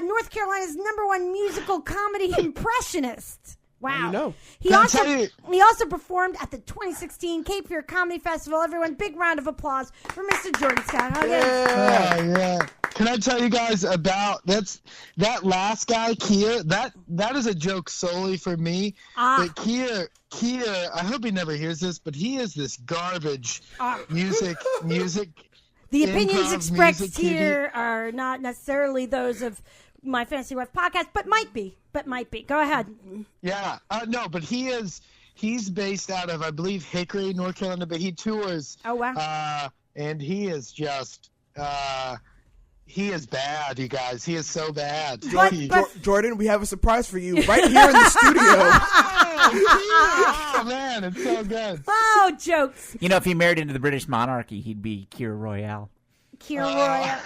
North Carolina's #1 musical comedy impressionist. Wow. You know. He also performed at the 2016 Cape Fear Comedy Festival. Everyone, big round of applause for Mr. Jordan Scott. Yeah. Can I tell you guys about that last guy, Keir? That is a joke solely for me. But Keir, I hope he never hears this, but he is this garbage music. The opinions expressed here are not necessarily those of My Fantasy Wife podcast, but might be. Go ahead. Yeah. No, but he's based out of, I believe, Hickory, North Carolina, but he tours. Oh, wow. And he is just, he is bad, you guys. He is so bad. Jordan, we have a surprise for you right here in the studio. Oh, man, it's so good. Oh, jokes. You know, if he married into the British monarchy, he'd be Keir Royale. Keir Royale.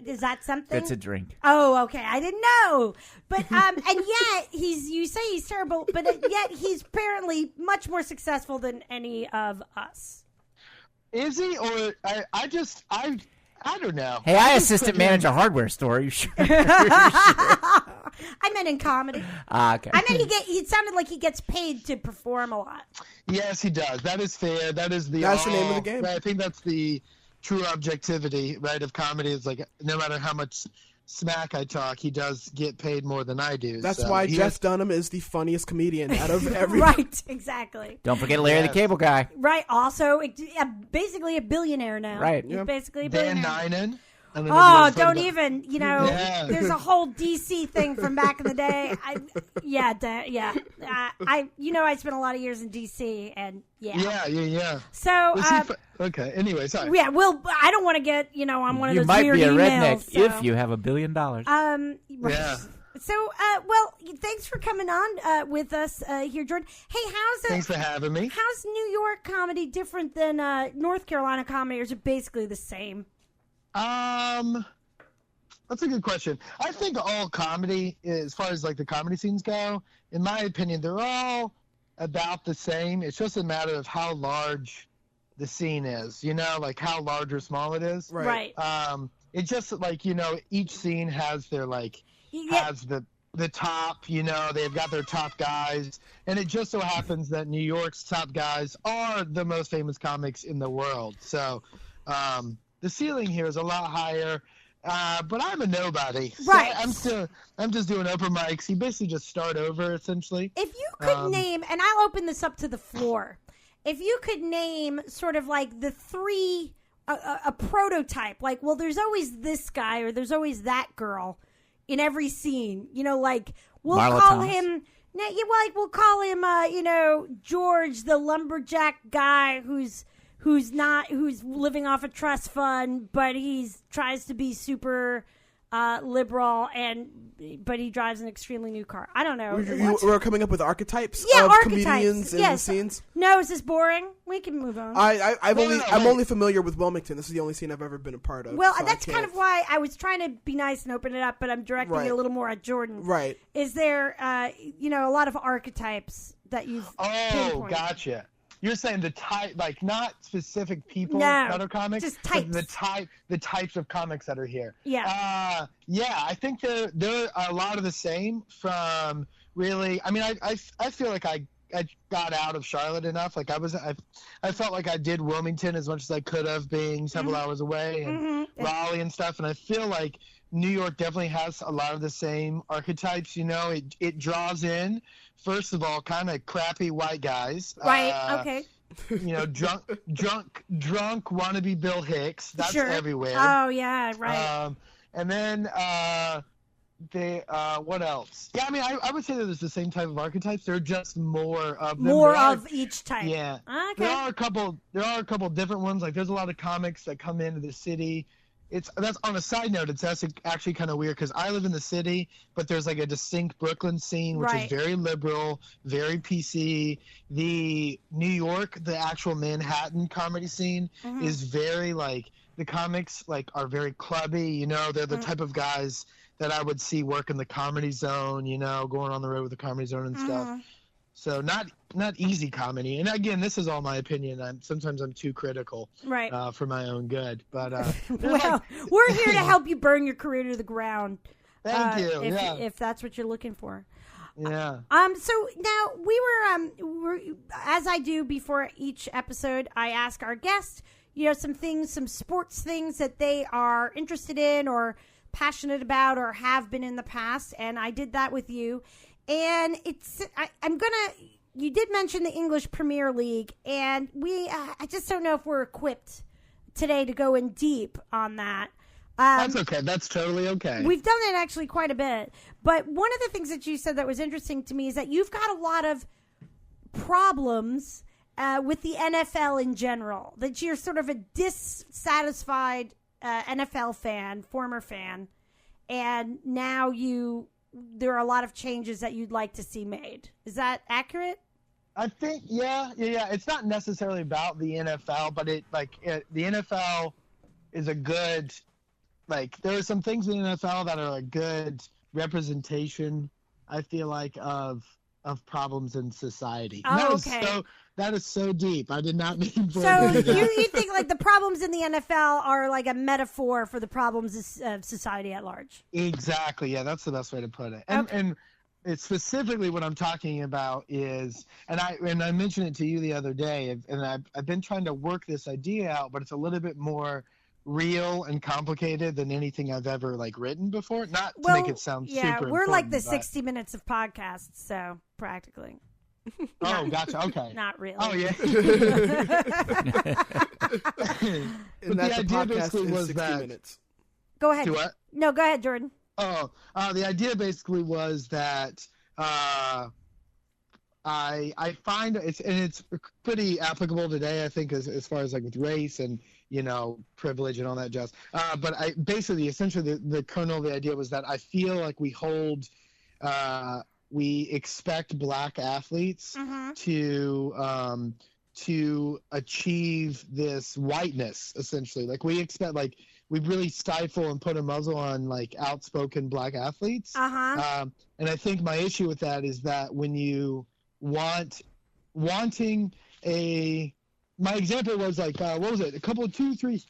Is that something? It's a drink. Oh, okay. I didn't know. But and yet you say he's terrible, but yet he's apparently much more successful than any of us. Is he? Or I don't know. Hey, I assistant manage a hardware store. Are you sure? I meant in comedy. Okay. I meant it sounded like he gets paid to perform a lot. Yes, he does. That is fair. That's the name of the game. Right, I think that's the true objectivity, right, of comedy. Is like no matter how much smack I talk, he does get paid more than I do. That's why Jeff Dunham is the funniest comedian out of every. Right, exactly. Don't forget Larry the Cable Guy. Right, also basically a billionaire now. Right. He's basically a billionaire. Dan Ninen. Oh, don't even, there's a whole DC thing from back in the day. I spent a lot of years in DC, and Yeah. So, okay, anyway, sorry. Yeah, well, I don't want to get, on one of those weird emails. You might be a redneck if you have $1 billion. Right. Yeah. So, thanks for coming on with us here, Jordan. Hey, thanks for having me. How's New York comedy different than North Carolina comedy, or is it basically the same? That's a good question. I think all comedy, as far as like the comedy scenes go, in my opinion, they're all about the same. It's just a matter of how large the scene is, like how large or small it is. Right. It's just like, each scene has their has the top, they've got their top guys, and it just so happens that New York's top guys are the most famous comics in the world. So, the ceiling here is a lot higher, but I'm a nobody. Right. So I'm just doing open mics. You basically just start over, essentially. If you could name, and I'll open this up to the floor, if you could name sort of like the three, a prototype, like, well, there's always this guy or there's always that girl in every scene, like we'll Marla call Thomas. him, we'll call him, George, the lumberjack guy who's living off a trust fund, but tries to be super liberal, but he drives an extremely new car. I don't know. We're coming up with archetypes of archetypes. comedians in the scenes. No, is this boring? We can move on. I'm only familiar with Wilmington. This is the only scene I've ever been a part of. Well, so that's kind of why I was trying to be nice and open it up, but I'm directing it a little more at Jordan. Right. Is there, a lot of archetypes that you've pinpointed? Gotcha. You're saying the type, like not specific people no, that are comics, just types. But the types of comics that are here. Yeah. I think they're a lot of the same. From really, I mean, I feel like I got out of Charlotte enough. Like I felt like I did Wilmington as much as I could have, being several hours away, and Raleigh and stuff. And I feel like New York definitely has a lot of the same archetypes. It draws in, first of all, kind of crappy white guys. Right. Okay. Drunk wannabe Bill Hicks. That's sure. everywhere. Oh yeah, right. And then what else? Yeah, I mean, I would say that it's the same type of archetypes. They're just more of them. More of each type. Yeah. Okay. There are a couple different ones. Like, there's a lot of comics that come into the city. That's on a side note. It's actually kind of weird because I live in the city, but there's like a distinct Brooklyn scene, which is very liberal, very PC. The New York, the actual Manhattan comedy scene, is very like, the comics like are very clubby. You know, they're the type of guys that I would see work in the Comedy Zone, you know, going on the road with the Comedy Zone and stuff. So not easy comedy. And again, this is all my opinion. Sometimes I'm too critical, for my own good. But well, we're here to help you burn your career to the ground. Thank you. If that's what you're looking for. Yeah. So now we were as I do before each episode, I ask our guests, some sports things that they are interested in or passionate about or have been in the past, and I did that with you. And you did mention the English Premier League, and I just don't know if we're equipped today to go in deep on that. That's okay. That's totally okay. We've done it actually quite a bit. But one of the things that you said that was interesting to me is that you've got a lot of problems with the NFL in general, that you're sort of a dissatisfied NFL fan, former fan, and now there are a lot of changes that you'd like to see made. Is that accurate? I think, yeah. It's not necessarily about the NFL, but the NFL is a good, there are some things in the NFL that are a good representation, I feel like, of problems in society. Oh, okay. That is so deep. I did not mean for So it to do that. you think like the problems in the NFL are like a metaphor for the problems of society at large? Exactly. Yeah, that's the best way to put it. And it's specifically what I'm talking about is, and I mentioned it to you the other day, and I've been trying to work this idea out, but it's a little bit more real and complicated than anything I've ever written before. Not to make it sound super important. Yeah, we're like the 60 minutes of podcasts, so practically. Oh, gotcha. Okay. Not really. Oh, yeah. And that's the the idea podcast basically in was 60 that. minutes. Go ahead. Do what? No, go ahead, Jordan. Oh, the idea basically was that I find it's pretty applicable today, I think, as far as with race and privilege and all that jazz. But essentially the kernel of the idea was that I feel like we expect black athletes to achieve this whiteness, essentially. We expect we really stifle and put a muzzle on outspoken black athletes. And I think my issue with that is that when you wanting my example was what was it? 2-3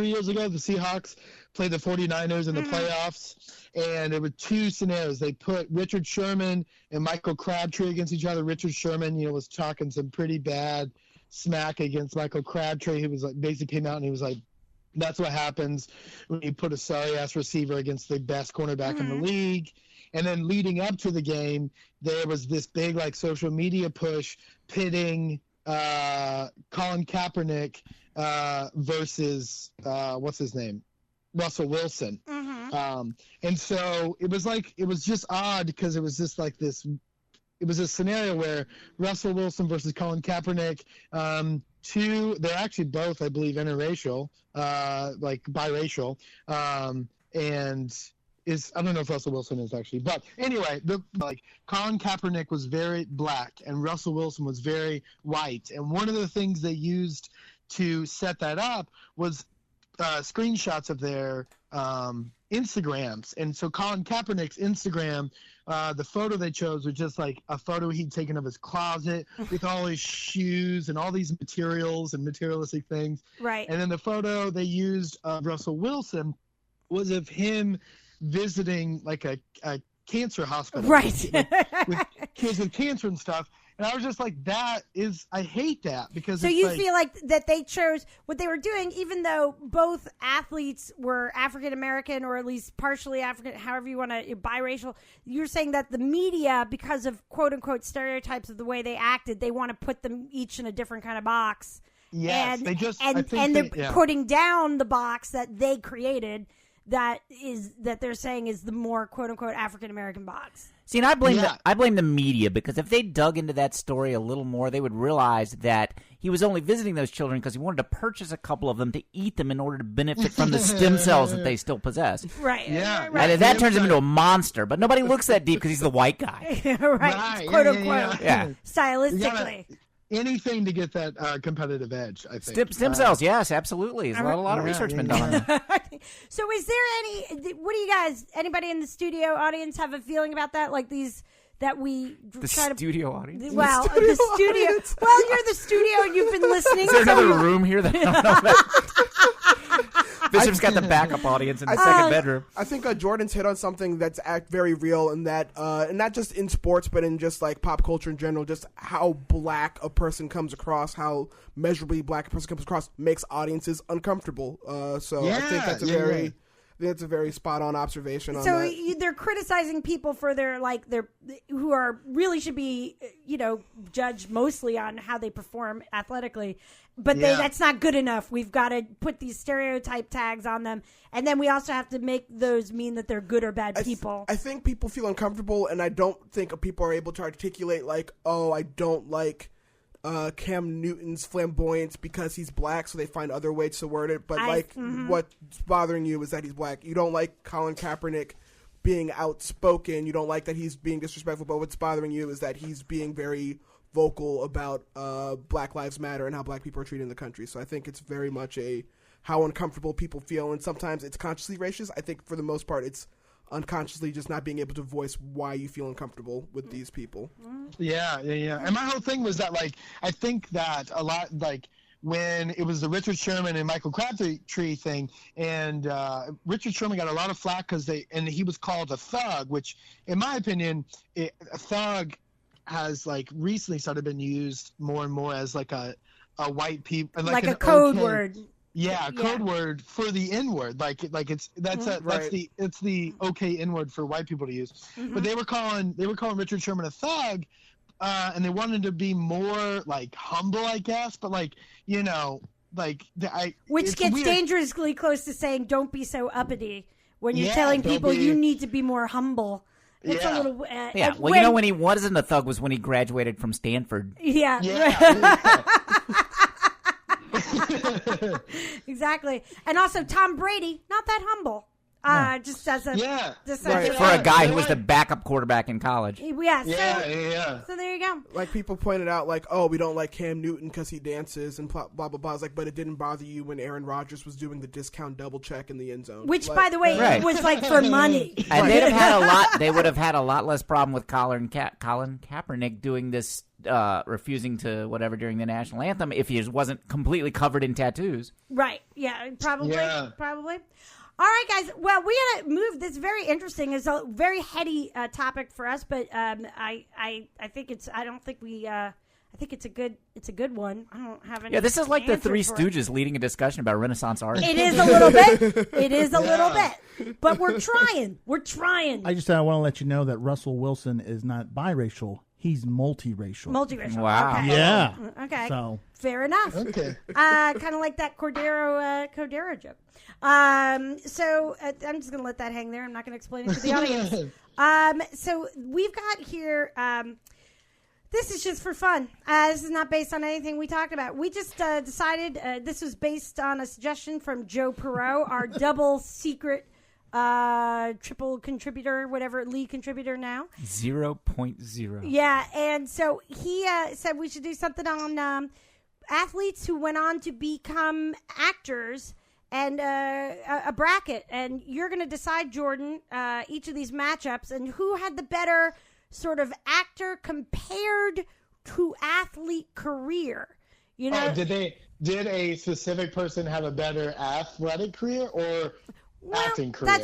years ago, the Seahawks played the 49ers in the playoffs, and there were two scenarios. They put Richard Sherman and Michael Crabtree against each other. Richard Sherman, was talking some pretty bad smack against Michael Crabtree, who was basically came out and he was like, that's what happens when you put a sorry-ass receiver against the best cornerback in the league. And then leading up to the game, there was this big social media push pitting Colin Kaepernick versus what's his name, Russell Wilson. And so it was just odd because it was just it was a scenario where Russell Wilson versus Colin Kaepernick, they're actually both, I believe, interracial, biracial, and I don't know if Russell Wilson is actually, but anyway, Colin Kaepernick was very black and Russell Wilson was very white. And one of the things they used to set that up was screenshots of their Instagrams. And so Colin Kaepernick's Instagram, the photo they chose was just a photo he'd taken of his closet with all his shoes and all these materials and materialistic things. Right. And then the photo they used of Russell Wilson was of him visiting a cancer hospital. Right. with kids with cancer and stuff. And I was just I hate that because so you feel like that they chose what they were doing, even though both athletes were African American or at least partially African, however you want to, biracial. You're saying that the media, because of quote unquote stereotypes of the way they acted, they want to put them each in a different kind of box. Yes, and, they just and they're putting down the box that they created that they're saying is the more quote unquote African American box. See, and I blame the media, because if they dug into that story a little more, they would realize that he was only visiting those children because he wanted to purchase a couple of them to eat them in order to benefit from the stem cells that they still possess. Right. Yeah. Right. And that turns him into a monster, but nobody looks that deep because he's the white guy. Right. Quote unquote. Yeah. Stylistically. Anything to get that competitive edge, I think. Stem cells, yes, absolutely. There's a lot of research been done on that. So is there what do you guys, anybody in the studio audience have a feeling about that? Like these, that we try to... Studio audience? Well, the studio. Well, you're the studio and you've been listening. Is there another room here that I don't know about? Bishop's got the backup audience in the second bedroom. I think Jordan's hit on something that's very real, in that, and not just in sports, but in just like pop culture in general, just how black a person comes across, how measurably black a person comes across makes audiences uncomfortable. I think that's a very spot on observation on that. So they're criticizing people for their who are really should be, judged mostly on how they perform athletically. But that's not good enough. We've got to put these stereotype tags on them. And then we also have to make those mean that they're good or bad people. I think people feel uncomfortable, and I don't think people are able to articulate I don't like Cam Newton's flamboyance because he's black, so they find other ways to word it. But what's bothering you is that he's black. You don't like Colin Kaepernick being outspoken. You don't like that he's being disrespectful. But what's bothering you is that he's being very vocal about Black Lives Matter and how black people are treated in the country. So I think it's very much how uncomfortable people feel, and sometimes it's consciously racist. I think for the most part it's unconsciously just not being able to voice why you feel uncomfortable with these people. Yeah. And my whole thing was that I think that a lot when it was the Richard Sherman and Michael Crabtree thing, and Richard Sherman got a lot of flack because he was called a thug, which in my opinion, a thug has recently started being used more and more as a white people, like a code word. Yeah, code word for the N-word. It's the okay N-word for white people to use. Mm-hmm. But they were calling Richard Sherman a thug, and they wanted to be more humble, I guess. But which gets weird. Dangerously close to saying don't be so uppity when you're telling people you need to be more humble. It's a little... when he wasn't a thug was when he graduated from Stanford. Yeah. Exactly. And also Tom Brady, not that humble. Just as a... Yeah. For a guy who was the backup quarterback in college. Yeah. So there you go. People pointed out, we don't like Cam Newton because he dances and blah, blah, blah. But it didn't bother you when Aaron Rodgers was doing the discount double check in the end zone. Which, by the way, was for money. And they would have had a lot less problem with Colin Kaepernick doing this, refusing to whatever during the national anthem if he wasn't completely covered in tattoos. Right. Yeah, probably. All right, guys. Well, we gotta move. This is very interesting. It's a very heady topic for us, but I think it's. I don't think we. I think it's a good one. I don't have any. Yeah, this is like the Three Stooges it. leading a discussion about Renaissance art. It is a little bit. It is a little bit, but we're trying. I just want to let you know that Russell Wilson is not biracial. He's multiracial. Wow. Okay. Yeah. Okay. So fair enough. Okay. Kind of like that Cordero joke. So I'm just going to let that hang there. I'm not going to explain it to the audience. So we've got here. This is just for fun. This is not based on anything we talked about. We just decided this was based on a suggestion from Joe Perot, our double secret triple contributor, whatever, lead contributor now. 0.0. Yeah, and so he said we should do something on athletes who went on to become actors and a bracket. And you're going to decide, Jordan, each of these matchups and who had the better sort of actor compared to athlete career. You know, did a specific person have a better athletic career or acting career?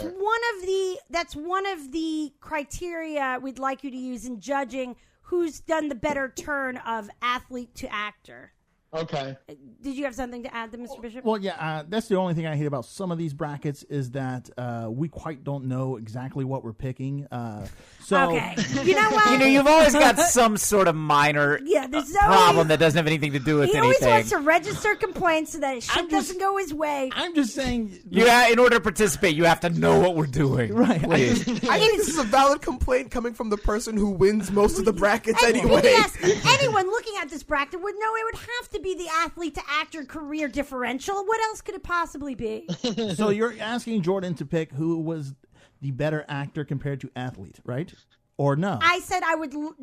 That's one of the criteria we'd like you to use in judging who's done the better turn of athlete to actor. Okay. Did you have something to add to Mr. Bishop? Well, yeah, that's the only thing I hate about some of these brackets is that we quite don't know exactly what we're picking. Okay. You know what? You've always got some sort of minor problem that doesn't have anything to do with he anything. He always wants to register complaints so that his shit doesn't go his way. I'm just saying. In order to participate, you have to know what we're doing. Right. Please. I think this is a valid complaint coming from the person who wins most of the brackets anyway. Yes, anyone looking at this bracket would know it would have to be the athlete to actor career differential. What else could it possibly be? So you're asking Jordan to pick who was the better actor compared to athlete, right? Or no? I said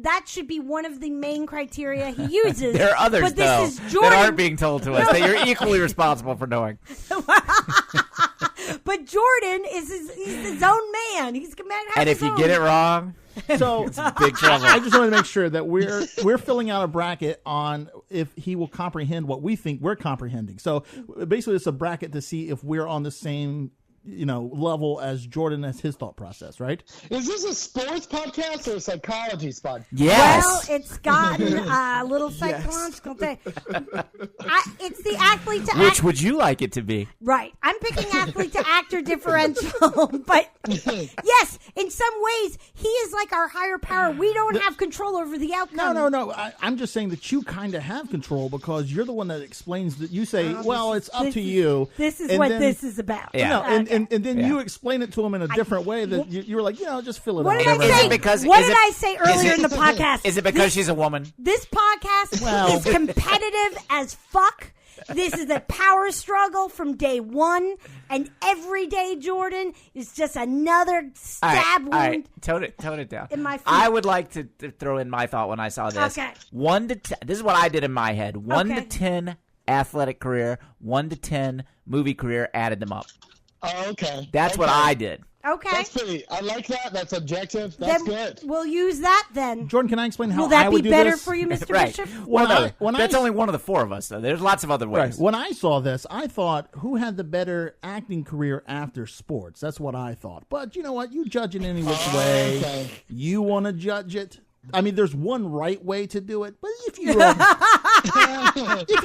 that should be one of the main criteria he uses. There are others, but this is Jordan, that aren't being told to us that you're equally responsible for knowing. But Jordan he's his own man. He's and if you get it wrong, so it's big trouble. I just want to make sure that we're filling out a bracket on if he will comprehend what we think we're comprehending. So basically, it's a bracket to see if we're on the same level as Jordan as his thought process, right? Is this a sports podcast or a psychology spot? Yes. Well, it's gotten a little psychological thing. It's the athlete to Which would you like it to be? Right. I'm picking athlete to actor differential. But yes, in some ways, he is like our higher power. We don't have control over the outcome. No. I'm just saying that you kind of have control because you're the one that explains that. You say, well, it's up to you. This is what this is about. Yeah. And then you explain it to him in a different way that you were like, just fill it out. What did I say earlier in the podcast? Is it because she's a woman? This podcast is competitive as fuck. This is a power struggle from day one, and every day, Jordan, is just another stab wound. All right. Tone it down. In my feet. I would like to throw in my thought when I saw this. Okay. 1 to 10. This is what I did in my head. 1 to 10 athletic career, 1 to 10 movie career, added them up. Oh, okay. That's what I did. Okay. That's pretty. I like that. That's objective. That's good. We'll use that then. Jordan, can I explain how Will that I would be do better this? for you, Mr. Right. Bishop? That's only one of the four of us, though. There's lots of other ways. Right. When I saw this, I thought, who had the better acting career after sports? That's what I thought. But you know what? You judge it any which way. Okay. You want to judge it. I mean, there's one right way to do it, but if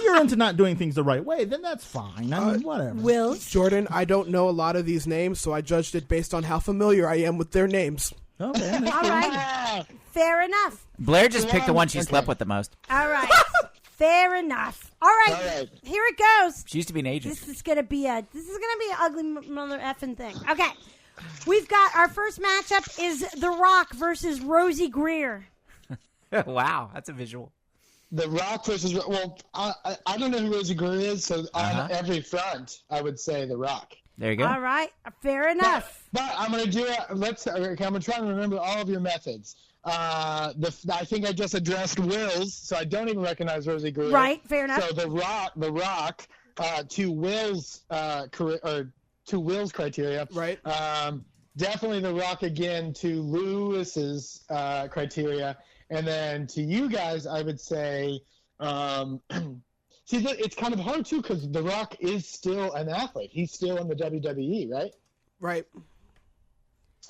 you're into not doing things the right way, then that's fine. I mean, whatever. Jordan, I don't know a lot of these names, so I judged it based on how familiar I am with their names. Okay. All right. Fair enough. Blair just picked the one she slept with the most. All right. Fair enough. All right. Here it goes. She used to be an agent. This is gonna be an ugly mother effing thing. Okay. We've got our first matchup is The Rock versus Rosie Greer. Wow, that's a visual. The Rock versus I don't know who Rosie Greer is, so on every front, I would say The Rock. There you go. All right, fair enough. But I'm gonna do it. I'm gonna try and remember all of your methods. I think I just addressed Will's, so I don't even recognize Rosie Greer. Right, fair enough. So The Rock, to Will's career or to Will's criteria. Right. Definitely The Rock again to Lewis's criteria. And then to you guys, I would say, it's kind of hard too because The Rock is still an athlete. He's still in the WWE, right? Right.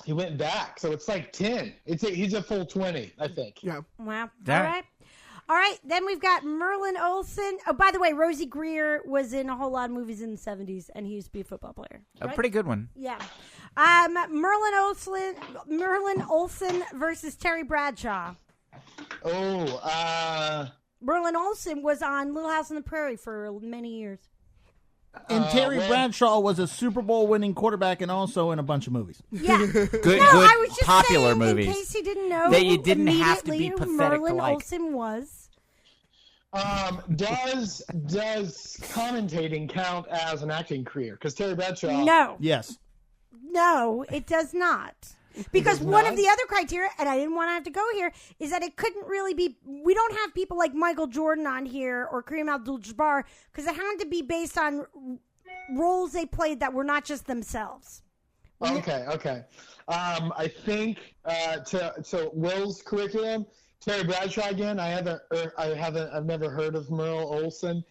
He went back, so it's like 10. He's a full 20, I think. Yeah. Wow. All right. Then we've got Merlin Olsen. Oh, by the way, Rosie Greer was in a whole lot of movies in the 70s, and he used to be a football player. Right? A pretty good one. Yeah. Merlin Olsen versus Terry Bradshaw. Oh, Merlin Olsen was on Little House on the Prairie for many years. And Terry Bradshaw was a Super Bowl winning quarterback and also in a bunch of movies. Yeah. good I was just popular saying, movies. In case you didn't know that you didn't have to be pathetic Merlin to like. Olsen was. Does commentating count as an acting career? Because Terry Bradshaw. No. Yes. No, it does not. Because one of the other criteria, and I didn't want to have to go here, is that it couldn't really be. We don't have people like Michael Jordan on here or Kareem Abdul-Jabbar because it had to be based on roles they played that were not just themselves. Okay. I think so. Will's curriculum, Terry Bradshaw again. I've never heard of Merle Olsen.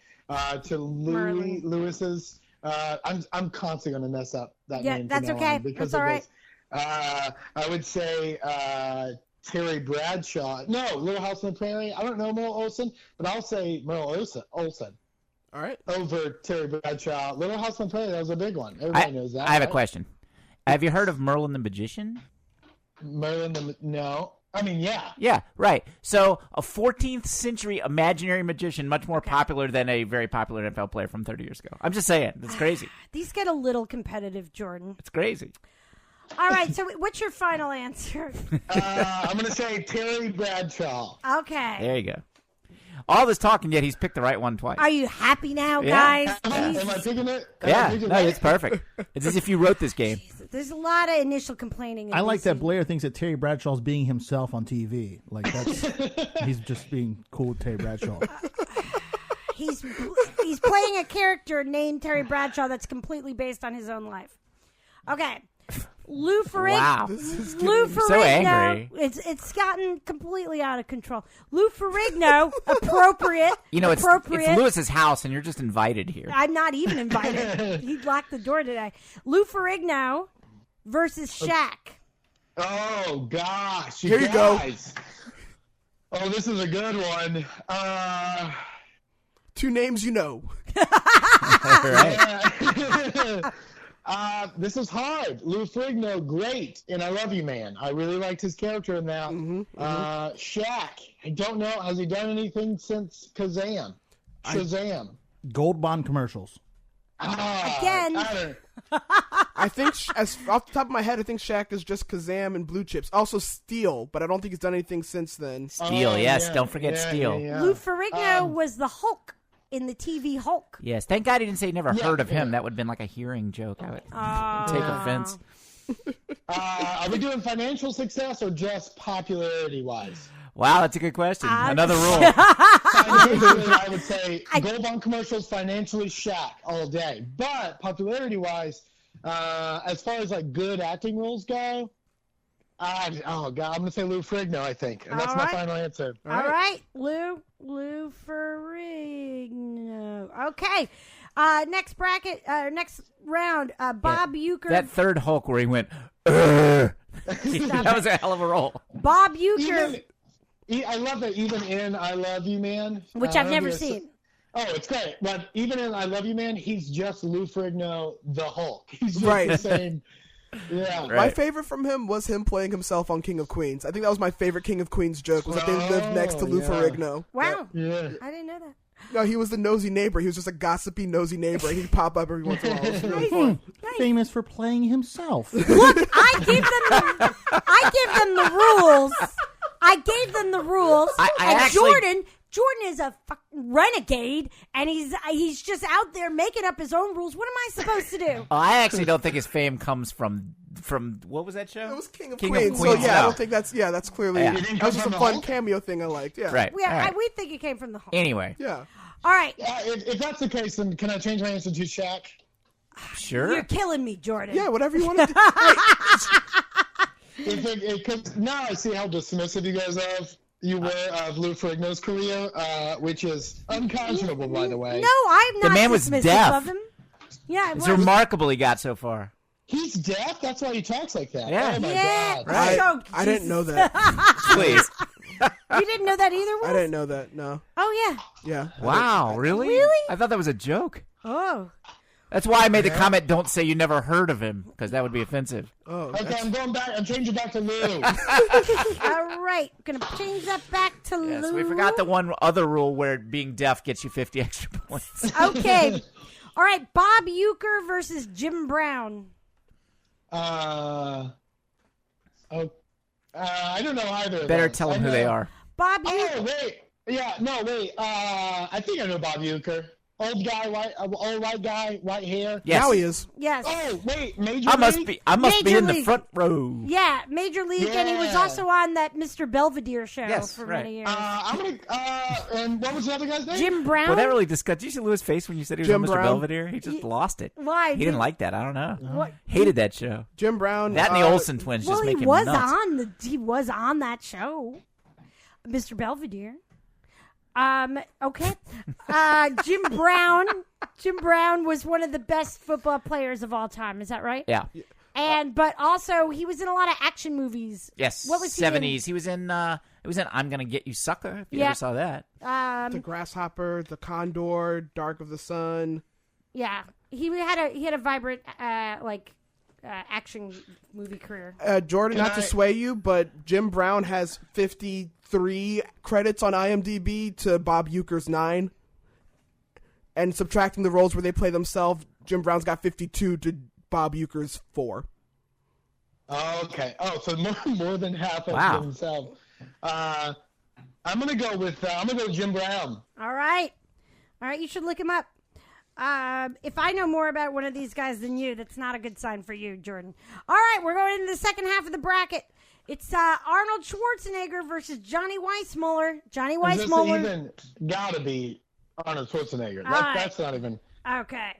To Lewis's. I'm constantly going to mess up that name. Yeah, that's okay. Because that's all right. I would say Terry Bradshaw. No, Little House on the Prairie. I don't know Merle Olsen, but I'll say Merle Olsen. All right. Over Terry Bradshaw. Little House on the Prairie, that was a big one. Everybody knows that. I have a right? question. Have you heard of Merlin the Magician? No. I mean, yeah. Yeah, right. So a 14th century imaginary magician, much more popular than a very popular NFL player from 30 years ago. I'm just saying. It's crazy. These get a little competitive, Jordan. It's crazy. All right, so what's your final answer? I'm going to say Terry Bradshaw. Okay. There you go. All this talking, yet he's picked the right one twice. Are you happy now, Yeah. guys? Am I picking it? No, it's perfect. It's as if you wrote this game. There's a lot of initial complaining. I like that Blair thinks that Terry Bradshaw's being himself on TV. Like he's just being cool with Terry Bradshaw. He's playing a character named Terry Bradshaw that's completely based on his own life. Okay. Lou Ferrigno. Wow. Lou Ferrigno. So angry. It's gotten completely out of control. Lou Ferrigno, appropriate. You know, it's Lewis's house, and you're just invited here. I'm not even invited. He locked the door today. Lou Ferrigno versus Shaq. Oh, gosh. Here you go. Oh, this is a good one. Two names you know. Right. This is hard. Lou Ferrigno, great, and I Love You Man. I really liked his character in that. Shaq, I don't know. Has he done anything since Shazam? Gold Bond commercials. Again. I think, as off the top of my head, I think Shaq is just Kazam and Blue Chips. Also Steel, but I don't think he's done anything since then. Steel, yes. Don't forget Steel. Yeah. Lou Ferrigno was the Hulk in the TV Hulk. Yes. Thank God he didn't say he never heard of him. That would have been like a hearing joke. I would take offense. Are we doing financial success or just popularity-wise? Wow, that's a good question. Another rule. Financially, I would say Gold Bond commercials, financially Shaq all day. But popularity-wise, as far as like good acting roles go, I'm going to say Lou Ferrigno, I think. And that's my final answer. All right. Lou Ferrigno. Okay. Next bracket, next round, Bob Uecker. That third Hulk where he went, that was a hell of a roll. Bob Uecker. I love that even in I Love You Man. Which I've never seen. Oh, it's great. But even in I Love You Man, he's just Lou Ferrigno, the Hulk. He's just the same. Yeah. Right. My favorite from him was him playing himself on King of Queens. I think that was my favorite King of Queens joke, was that they lived next to Lou Ferrigno. Wow. Yeah. I didn't know that. No, he was the nosy neighbor. He was just a gossipy, nosy neighbor. He'd pop up every once in a while. It was really fun. Famous for playing himself. Look, I gave them the rules. I gave them the rules. Jordan is a fucking renegade, and he's just out there making up his own rules. What am I supposed to do? I actually don't think his fame comes from what was that show? It was King of Queens. So yeah, I don't think that's clearly that was just a fun cameo thing I liked. Yeah, right. Yeah, we think it came from the Hulk. Anyway, yeah. All right. If that's the case, then can I change my answer to Shaq? Sure. You're killing me, Jordan. Yeah, whatever you want to do. Because now I see how dismissive you guys you were of Lou Ferrigno's career, which is unconscionable, by the way. No, I'm not. The man was dismissive deaf. of him. Yeah, it's remarkable he got so far. He's deaf. That's why he talks like that. Yeah. Oh my God. Right. I didn't know that. Please. You didn't know that either, Will? I didn't know that. No. Oh yeah. Yeah. Wow. Really? Really? I thought that was a joke. Oh. That's why I made the comment, don't say you never heard of him, because that would be offensive. Oh. Okay, I'm going back. I'm changing back to Lou. All right. Going to change that back to Lou. Yes, we forgot the one other rule where being deaf gets you 50 extra points. Okay. All right. Bob Uecker versus Jim Brown. I don't know either of Better those. tell them who they are. Bob Uecker. Oh, wait. Yeah, no, wait. I think I know Bob Uecker. Old guy, white guy, white hair. Yes. Now he is. Yes. Oh, wait, Major I must League? be in the front row. Yeah, Major League, and he was also on that Mr. Belvedere show for right. many years. I'm gonna. And what was the other guy's name? Jim Brown. Well, that really disgusted. Did you see Louis' face when you said he was Jim on Mr. Brown. Belvedere? He just lost it. Why? He didn't like that. I don't know. What? Hated that show. Jim Brown. That and the Olsen twins Well, just he make him was nuts. he was on that show, Mr. Belvedere. Okay. Jim Brown. Jim Brown was one of the best football players of all time. Is that right? Yeah. But also he was in a lot of action movies. Yes. What was 70s. He was in I'm Gonna Get You Sucker, if you ever saw that. The Grasshopper, The Condor, Dark of the Sun. Yeah. He had a vibrant action movie career. Jordan, to sway you, but Jim Brown has 53 credits on IMDb to Bob Uecker's 9. And subtracting the roles where they play themselves, Jim Brown's got 52 to Bob Uecker's 4. Oh, okay. Oh, so more than half of himself. I'm gonna go with Jim Brown. All right. You should look him up. If I know more about one of these guys than you, that's not a good sign for you, Jordan. All right, we're going into the second half of the bracket. It's Arnold Schwarzenegger versus Johnny Weissmuller. Johnny Weissmuller. This even gotta be Arnold Schwarzenegger. That's not even. Okay.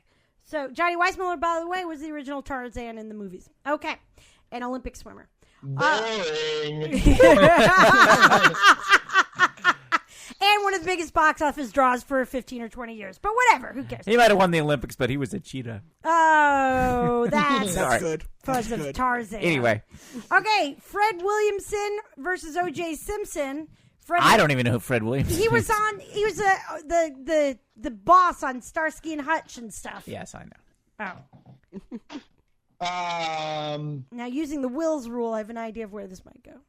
So Johnny Weissmuller, by the way, was the original Tarzan in the movies. Okay. An Olympic swimmer. Boring. And one of the biggest box office draws for 15 or 20 years. But whatever. Who cares? He might have won the Olympics, but he was a cheetah. Oh, that's good. Because of Tarzan. Anyway. Okay. Fred Williamson versus O.J. Simpson. I don't even know who Fred Williamson is. He was the boss on Starsky and Hutch and stuff. Yes, I know. Oh. Now, using the Wills rule, I have an idea of where this might go.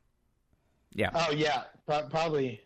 Yeah. Oh, yeah. Probably.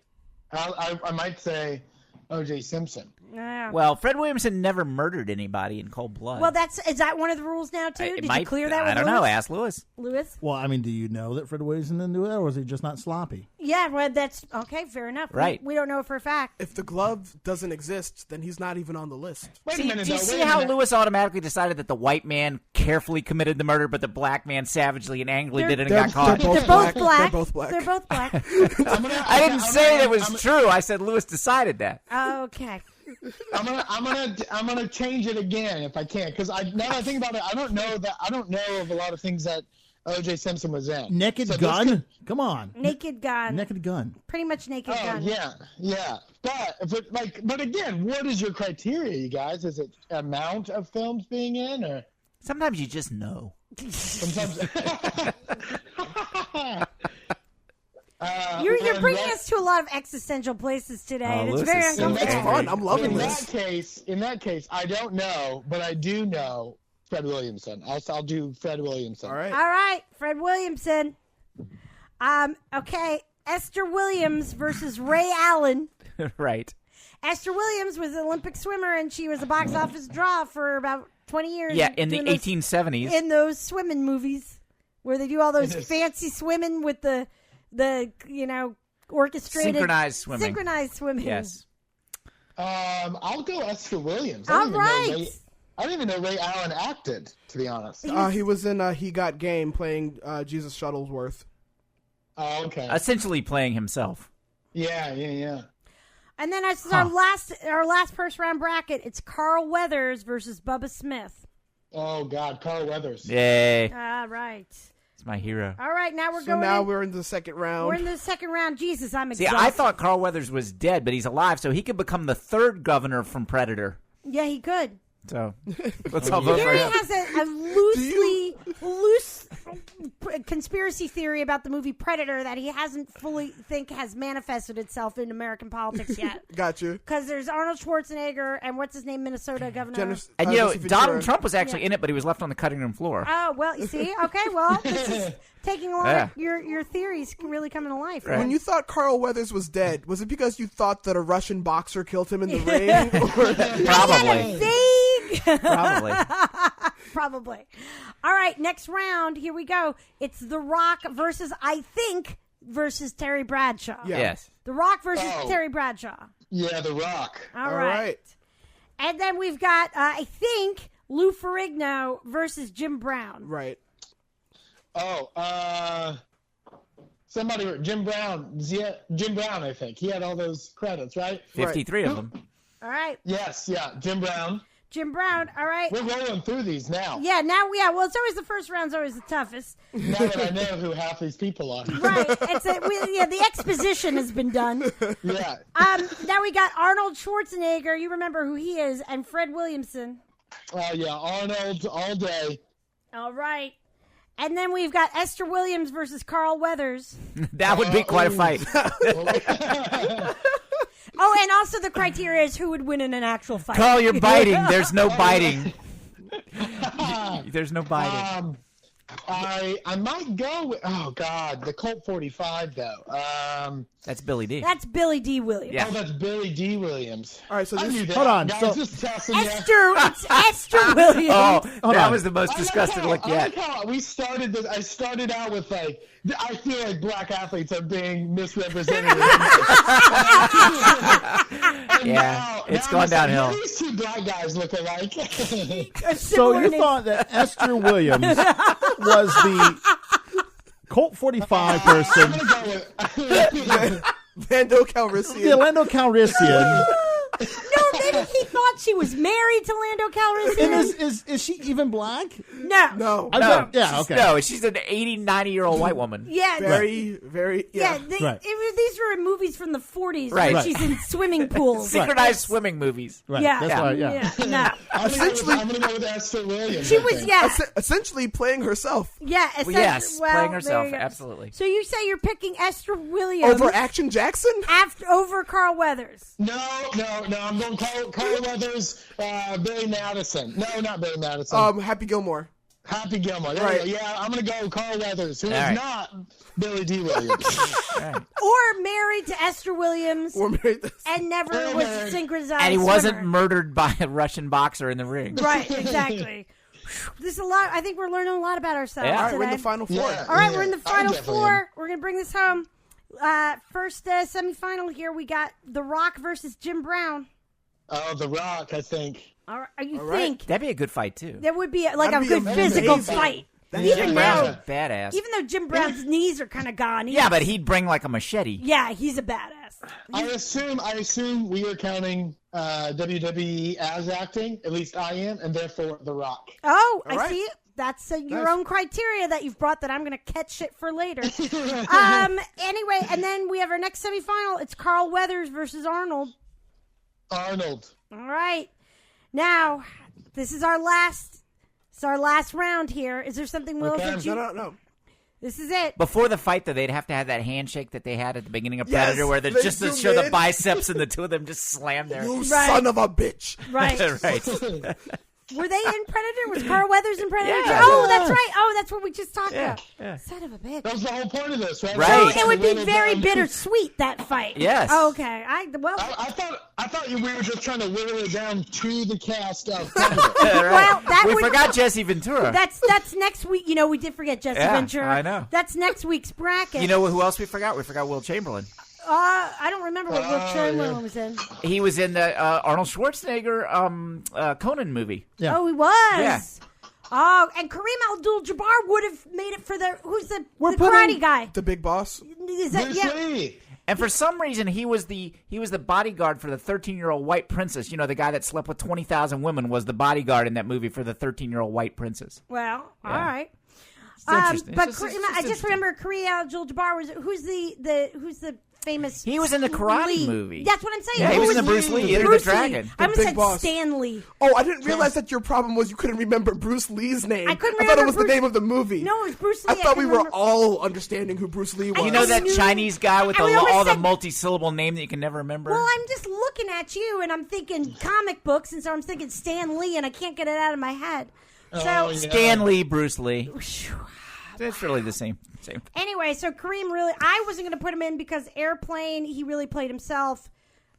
I might say O.J. Simpson. Yeah. Well, Fred Williamson never murdered anybody in cold blood. Well, is that one of the rules now, too? Did you clear that with I don't know. Ask Lewis. Lewis? Well, I mean, do you know that Fred Williamson didn't do that, or was he just not sloppy? Yeah, well, that's okay. Fair enough. Right. We don't know for a fact. If the glove doesn't exist, then he's not even on the list. Do you see how Lewis automatically decided that the white man carefully committed the murder, but the black man savagely and angrily did it and got caught? They're both black. They're both black. They're both black. I didn't say that was true. I said Lewis decided that. Okay. I'm gonna change it again if I can, because now that I think about it, I don't know of a lot of things that O.J. Simpson was in. Naked Gun? Come on. Naked Gun. Naked Gun. Pretty much Naked Gun. Yeah. But again, what is your criteria, you guys? Is it amount of films being in, or sometimes you just know? Sometimes. You're bringing us to a lot of existential places today, and it's very uncomfortable. It's fun. I'm loving this. In that case, I don't know, but I do know Fred Williamson. I'll do Fred Williamson. All right. All right, Fred Williamson. Okay, Esther Williams versus Ray Allen. Right. Esther Williams was an Olympic swimmer, and she was a box office draw for about 20 years. Yeah, in the 1870s. In those swimming movies where they do all those fancy swimming with the orchestrated synchronized swimming. Yes. I'll go Esther Williams. All right. I didn't even know Ray Allen acted, to be honest. He was in He Got Game playing Jesus Shuttlesworth. Oh, okay. Essentially playing himself. Yeah. And then as our last first round bracket, it's Carl Weathers versus Bubba Smith. Oh God, Carl Weathers. Yay. All right. It's my hero. All right, now we're in the second round. We're in the second round. Jesus, I'm exhausted. See, I thought Carl Weathers was dead, but he's alive, so he could become the third governor from Predator. Yeah, he could. So let's all vote for him. Gary has a loose conspiracy theory about the movie Predator that he hasn't fully has manifested itself in American politics yet. Got you. Because there's Arnold Schwarzenegger and what's his name, Minnesota governor. And Donald Trump was actually in it, but he was left on the cutting room floor. Oh, well, you see? Okay, well, this is taking a lot of your theories really coming to life. Right. When you thought Carl Weathers was dead, was it because you thought that a Russian boxer killed him in the ring? Probably. Probably. All right, next round. Here we go. It's The Rock versus Terry Bradshaw. Yeah. Yes. The Rock versus Terry Bradshaw. Yeah, The Rock. All right. And then we've got, Lou Ferrigno versus Jim Brown. Right. Jim Brown, I think. He had all those credits, right? 53 of them. All right. Yes, yeah, Jim Brown. All right. We're rolling through these now. Yeah, well, it's always the first round's always the toughest. Now that I know who half these people are. Right. The exposition has been done. Yeah. Now we got Arnold Schwarzenegger. You remember who he is, and Fred Williamson. Oh, yeah, Arnold all day. All right. And then we've got Esther Williams versus Carl Weathers. That would be quite a fight. Oh, and also the criteria is who would win in an actual fight. Carl, you're biting. There's no biting. There's no biting. I might go with, oh God, the Colt 45 though. That's Billy D. That's Billy D. Williams. Yeah. Oh, that's Billy D. Williams. All right, so I this, knew that. hold on, Guys, so- just testing you. It's Esther Williams. Oh, Hold that on. was the most disgusting look I yet. like how we started this. I started out with like, I feel like black athletes are being misrepresented. Yeah, it's gone downhill. These two black guys look alike. A So similar you name. thought that Esther Williams was the Colt 45 person, I'm gonna go with. Lando Calrissian. the Orlando Calrissian. No, maybe he thought she was married to Lando Calrissian. And is she even black? No. No. Yeah, okay. She's an 80, 90-year-old white woman. Yeah. Very, very, yeah. Right. These were movies from the 40s Right. where Right. she's in swimming pools. Synchronized swimming movies. Right. Yeah. That's why, yeah. No. I'm gonna go with Esther Williams. She I was, think. yeah. Essentially playing herself Yes, well, playing there herself, you go. absolutely. So you say you're picking Esther Williams over Action Jackson. over Carl Weathers. No. I'm going Carl Weathers, Billy Madison. No, not Billy Madison. Happy Gilmore. Happy Gilmore. There Right. you go. Yeah, I'm going to go Carl Weathers, who is All right. not Billy D. Williams. Or married to Esther Williams Or married this. and never was a synchronized And he wasn't swimmer. murdered by a Russian boxer in the ring. Right, exactly. This is a lot. I think we're learning a lot about ourselves Yeah. All right, today. we're in the final four. Yeah. All right, we're in the I final definitely four. am. We're going to bring this home. First semifinal here, we got The Rock versus Jim Brown. Oh, The Rock, I think. All right, you All right. think That'd be a good fight, too. there would be like That'd a be good physical amazing. fight? That's Even Brown's now, a badass. even though Jim Brown's knees are kind of gone. Yeah, but he'd bring like a machete. Yeah, he's a badass. I assume we are counting WWE as acting. At least I am, and therefore The Rock. Oh, All I right. see it. That's your Nice. own criteria that you've brought that I'm going to catch shit for later. Anyway, and then we have our next semifinal. It's Carl Weathers versus Arnold. Arnold. All right. Now, this is our last. It's our last round here. Is there something, Will? Okay. That you? No. This is it. Before the fight, though, they'd have to have that handshake that they had at the beginning of Yes, Predator, where they're they just to zoom show the in. biceps and the two of them just slam there. You Right. son of a bitch. Right. Right. Were they in Predator? Was Carl Weathers in Predator? Yeah. Oh, that's right. Oh, that's what we just talked Yeah, about. yeah. Son of a bitch. That was the whole point of this, right? Right. So it would be Little very down. bittersweet, that fight. Yes. Okay. I thought we were just trying to whittle it down to the cast of Predator. Well, that we would- forgot Jesse Ventura. That's next week. You know, we did forget Jesse Yeah, Ventura. I know. That's next week's bracket. You know who else we forgot? We forgot Will Chamberlain. I don't remember what Will Chamberlain yeah. was in. He was in the Arnold Schwarzenegger Conan movie. Yeah. Oh, he was. Yeah. Oh, and Kareem Abdul-Jabbar would have made it for who's the We're karate putting- guy? The big boss. Is that, Bruce yeah. Lee. And for some reason, he was the bodyguard for the 13-year-old white princess. You know, the guy that slept with 20,000 women was the bodyguard in that movie for the 13-year-old white princess. Well, all Yeah. right. It's interesting. But It's just I just interesting. remember Kareem Abdul-Jabbar was who's the famous. He was in the Karate Lee. movie. That's what I'm saying. Yeah, he Who was in the Bruce Lee, Enter the Bruce Lee. Dragon. I almost big said boss. Stan Lee. Oh, I didn't realize that your problem was you couldn't remember Bruce Lee's name. I couldn't I thought it remember was Bruce- the name of the movie. No, it was Bruce Lee. I thought we couldn't were remember- all understanding who Bruce Lee was. You know that knew- Chinese guy with And we always all the said- multi-syllable name that you can never remember? Well, I'm just looking at you, and I'm thinking comic books, and so I'm thinking Stan Lee, and I can't get it out of my head. So Oh, yeah. Stan Lee, Bruce Lee. It's really the same. anyway, so Kareem really, I wasn't going to put him in because Airplane, he really played himself.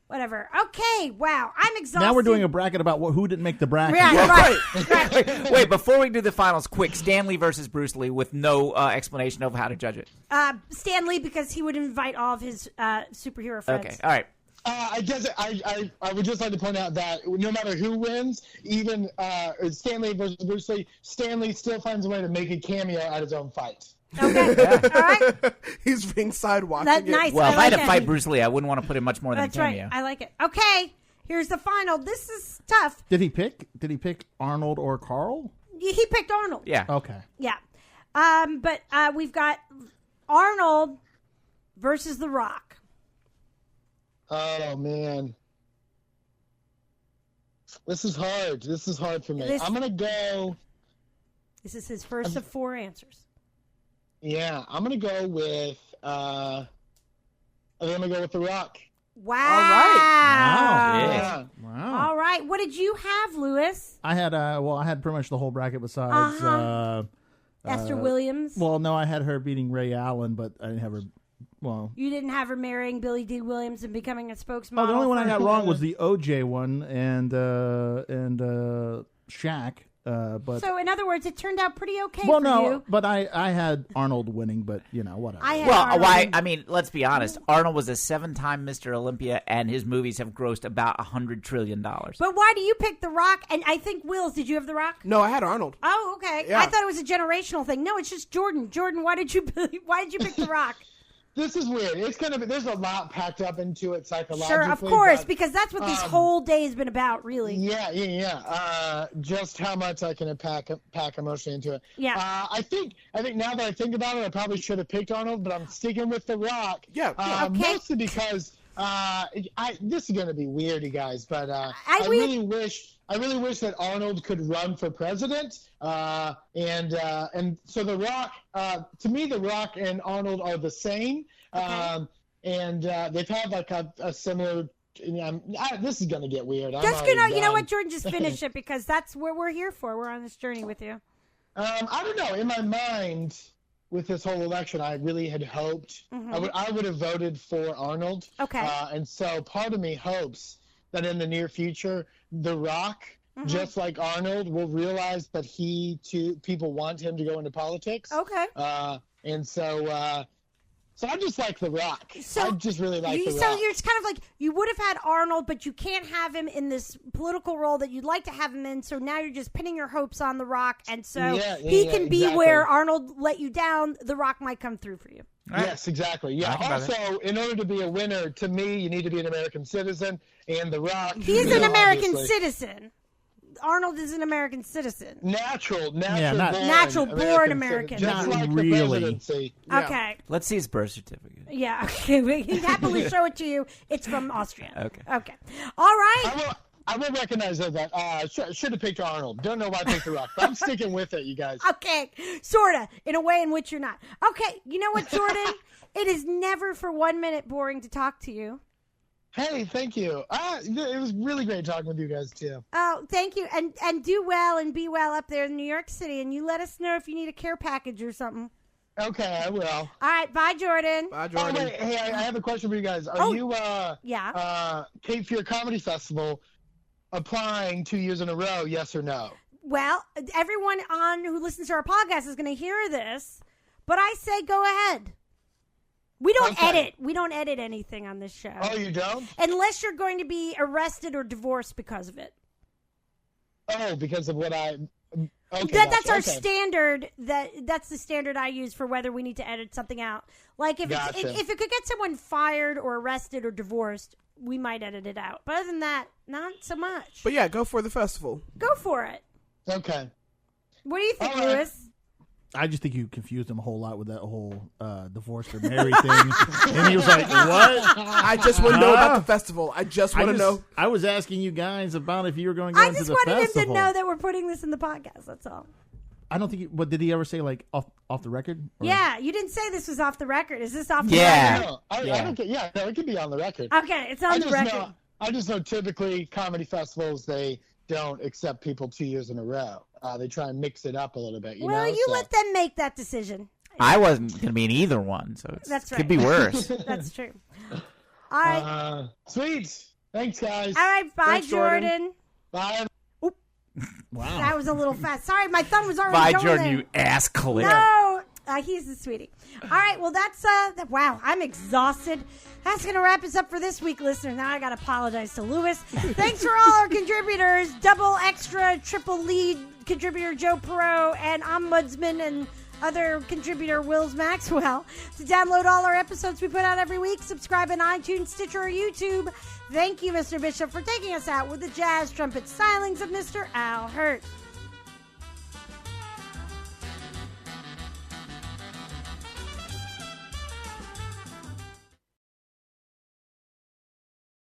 Whatever. Okay, wow, I'm exhausted. Now we're doing a bracket about who didn't make the bracket. Yeah, right. Wait, before we do the finals, quick, Stan Lee versus Bruce Lee with no explanation of how to judge it. Stan Lee, because he would invite all of his superhero friends. Okay, all right. I guess I would just like to point out that no matter who wins, even Stanley versus Bruce Lee, Stanley still finds a way to make a cameo at his own fight. Okay, all right. He's ringside watching That's it. nice. Well, if I like had to it. fight Bruce Lee, I wouldn't want to put in much more than That's a cameo. right. I like it. Okay, here's the final. This is tough. Did he pick Arnold or Carl? He picked Arnold. Yeah. Okay. Yeah. But we've got Arnold versus The Rock. Oh man, this is hard. This is hard for me. I'm gonna go. This is his first of four answers. Yeah, I'm gonna go with. I think I'm gonna go with The Rock. Wow. Yeah. Wow. All right. What did you have, Lewis? I had I had pretty much the whole bracket besides Esther Williams. Well, no, I had her beating Ray Allen, but I didn't have her. Well, You didn't have her marrying Billy D. Williams and becoming a spokesman. the only one I got wrong was the OJ one and Shaq. But So, in other words, it turned out pretty okay well, for no, you. but I had Arnold winning, but whatever. I had Well, Arnold why? and- I mean, let's be honest. Arnold was a 7-time Mr. Olympia, and his movies have grossed about $100 trillion. But why do you pick The Rock? And I think, Wills, did you have The Rock? No, I had Arnold. Oh, okay. Yeah. I thought it was a generational thing. No, it's just Jordan. Jordan, why did you pick The Rock? This is weird. It's gonna be. There's a lot packed up into it psychologically. Sure, of course, but, because that's what this whole day has been about, really. Yeah. Just how much I can pack emotion into it. Yeah. I think now that I think about it, I probably should have picked Arnold, but I'm sticking with The Rock. Yeah. Okay. Mostly because this is gonna be weird, you guys, but I we- really wish that Arnold could run for president. And so The Rock, to me, The Rock and Arnold are the same. Okay. And they've had like a similar. This is gonna get weird. You know what, Jordan, just finish it because that's what we're here for. We're on this journey with you. I don't know. In my mind, with this whole election, I really had hoped I would have voted for Arnold. Okay. And so part of me hopes that in the near future, The Rock, just like Arnold, will realize that people want him to go into politics. Okay. And so I just like The Rock. So I just really like The Rock. So it's kind of like you would have had Arnold, but you can't have him in this political role that you'd like to have him in. So now you're just pinning your hopes on The Rock, and so he can be exactly. where Arnold let you down. The Rock might come through for you. Yes, exactly. Yeah. Also, in order to be a winner, to me, you need to be an American citizen, and The Rock. He's an American obviously. citizen. Arnold is an American citizen. Natural born American. citizen, just Not like really. the presidency. Yeah. Okay. Let's see his birth certificate. Yeah. Okay. He'd happily show it to you. It's from Austria. Okay. Okay. All right. I will recognize that. Should have picked Arnold. Don't know why I picked The Rock, but I'm sticking with it, you guys. Okay. Sorta. In a way in which you're not. Okay. You know what, Jordan? It is never for 1 minute boring to talk to you. Hey, thank you. It was really great talking with you guys too. Oh, thank you. And do well and be well up there in New York City. And you let us know if you need a care package or something. Okay, I will. All right. Bye, Jordan. Bye, Oh, Jordan. wait, hey, I have a question for you guys. Are you Cape Fear Comedy Festival applying 2 years in a row? Yes or no? Well, everyone who listens to our podcast is going to hear this, but I say go ahead. We don't edit. We don't edit anything on this show. Oh, you don't? Unless you're going to be arrested or divorced because of it. Oh, because of what I... Okay, That's our okay. standard. That's the standard I use for whether we need to edit something out. Like if it could get someone fired or arrested or divorced, we might edit it out. But other than that, not so much. But yeah, go for the festival. Go for it. Okay. What do you think, All right. Lewis? I just think you confused him a whole lot with that whole divorced or married thing. And he was like, what? I just want to know about the festival. I just want to know. I was asking you guys about if you were going to go I into just the wanted festival. him to know that we're putting this in the podcast. That's all. I don't think. What did he ever say? Like off the record? Or? Yeah, you didn't say this was off the record. Is this off the Yeah. record? No, I don't get... Yeah, no, it could be on the record. Okay, it's on the record. I just know typically comedy festivals, they don't accept people 2 years in a row. They try and mix it up a little bit. You let them make that decision. I wasn't going to be in either one, so it That's right. could be worse. That's true. All right. Sweet. Thanks, guys. All right. Bye, Thanks, Jordan. Jordan. Bye. Wow. That was a little fast. Sorry, my thumb was already Bye, going Jordan, there. you ass clip. No, he's the sweetie. All right, well, that's wow. I'm exhausted. That's going to wrap us up for this week, listeners. Now I got to apologize to Lewis. Thanks for all our contributors, double, extra, triple lead contributor Joe Perot, and ombudsman and other contributor Wills Maxwell. To download all our episodes we put out every week, subscribe on iTunes, Stitcher, or YouTube. Thank you, Mr. Bishop, for taking us out with the jazz trumpet stylings of Mr. Al Hurt.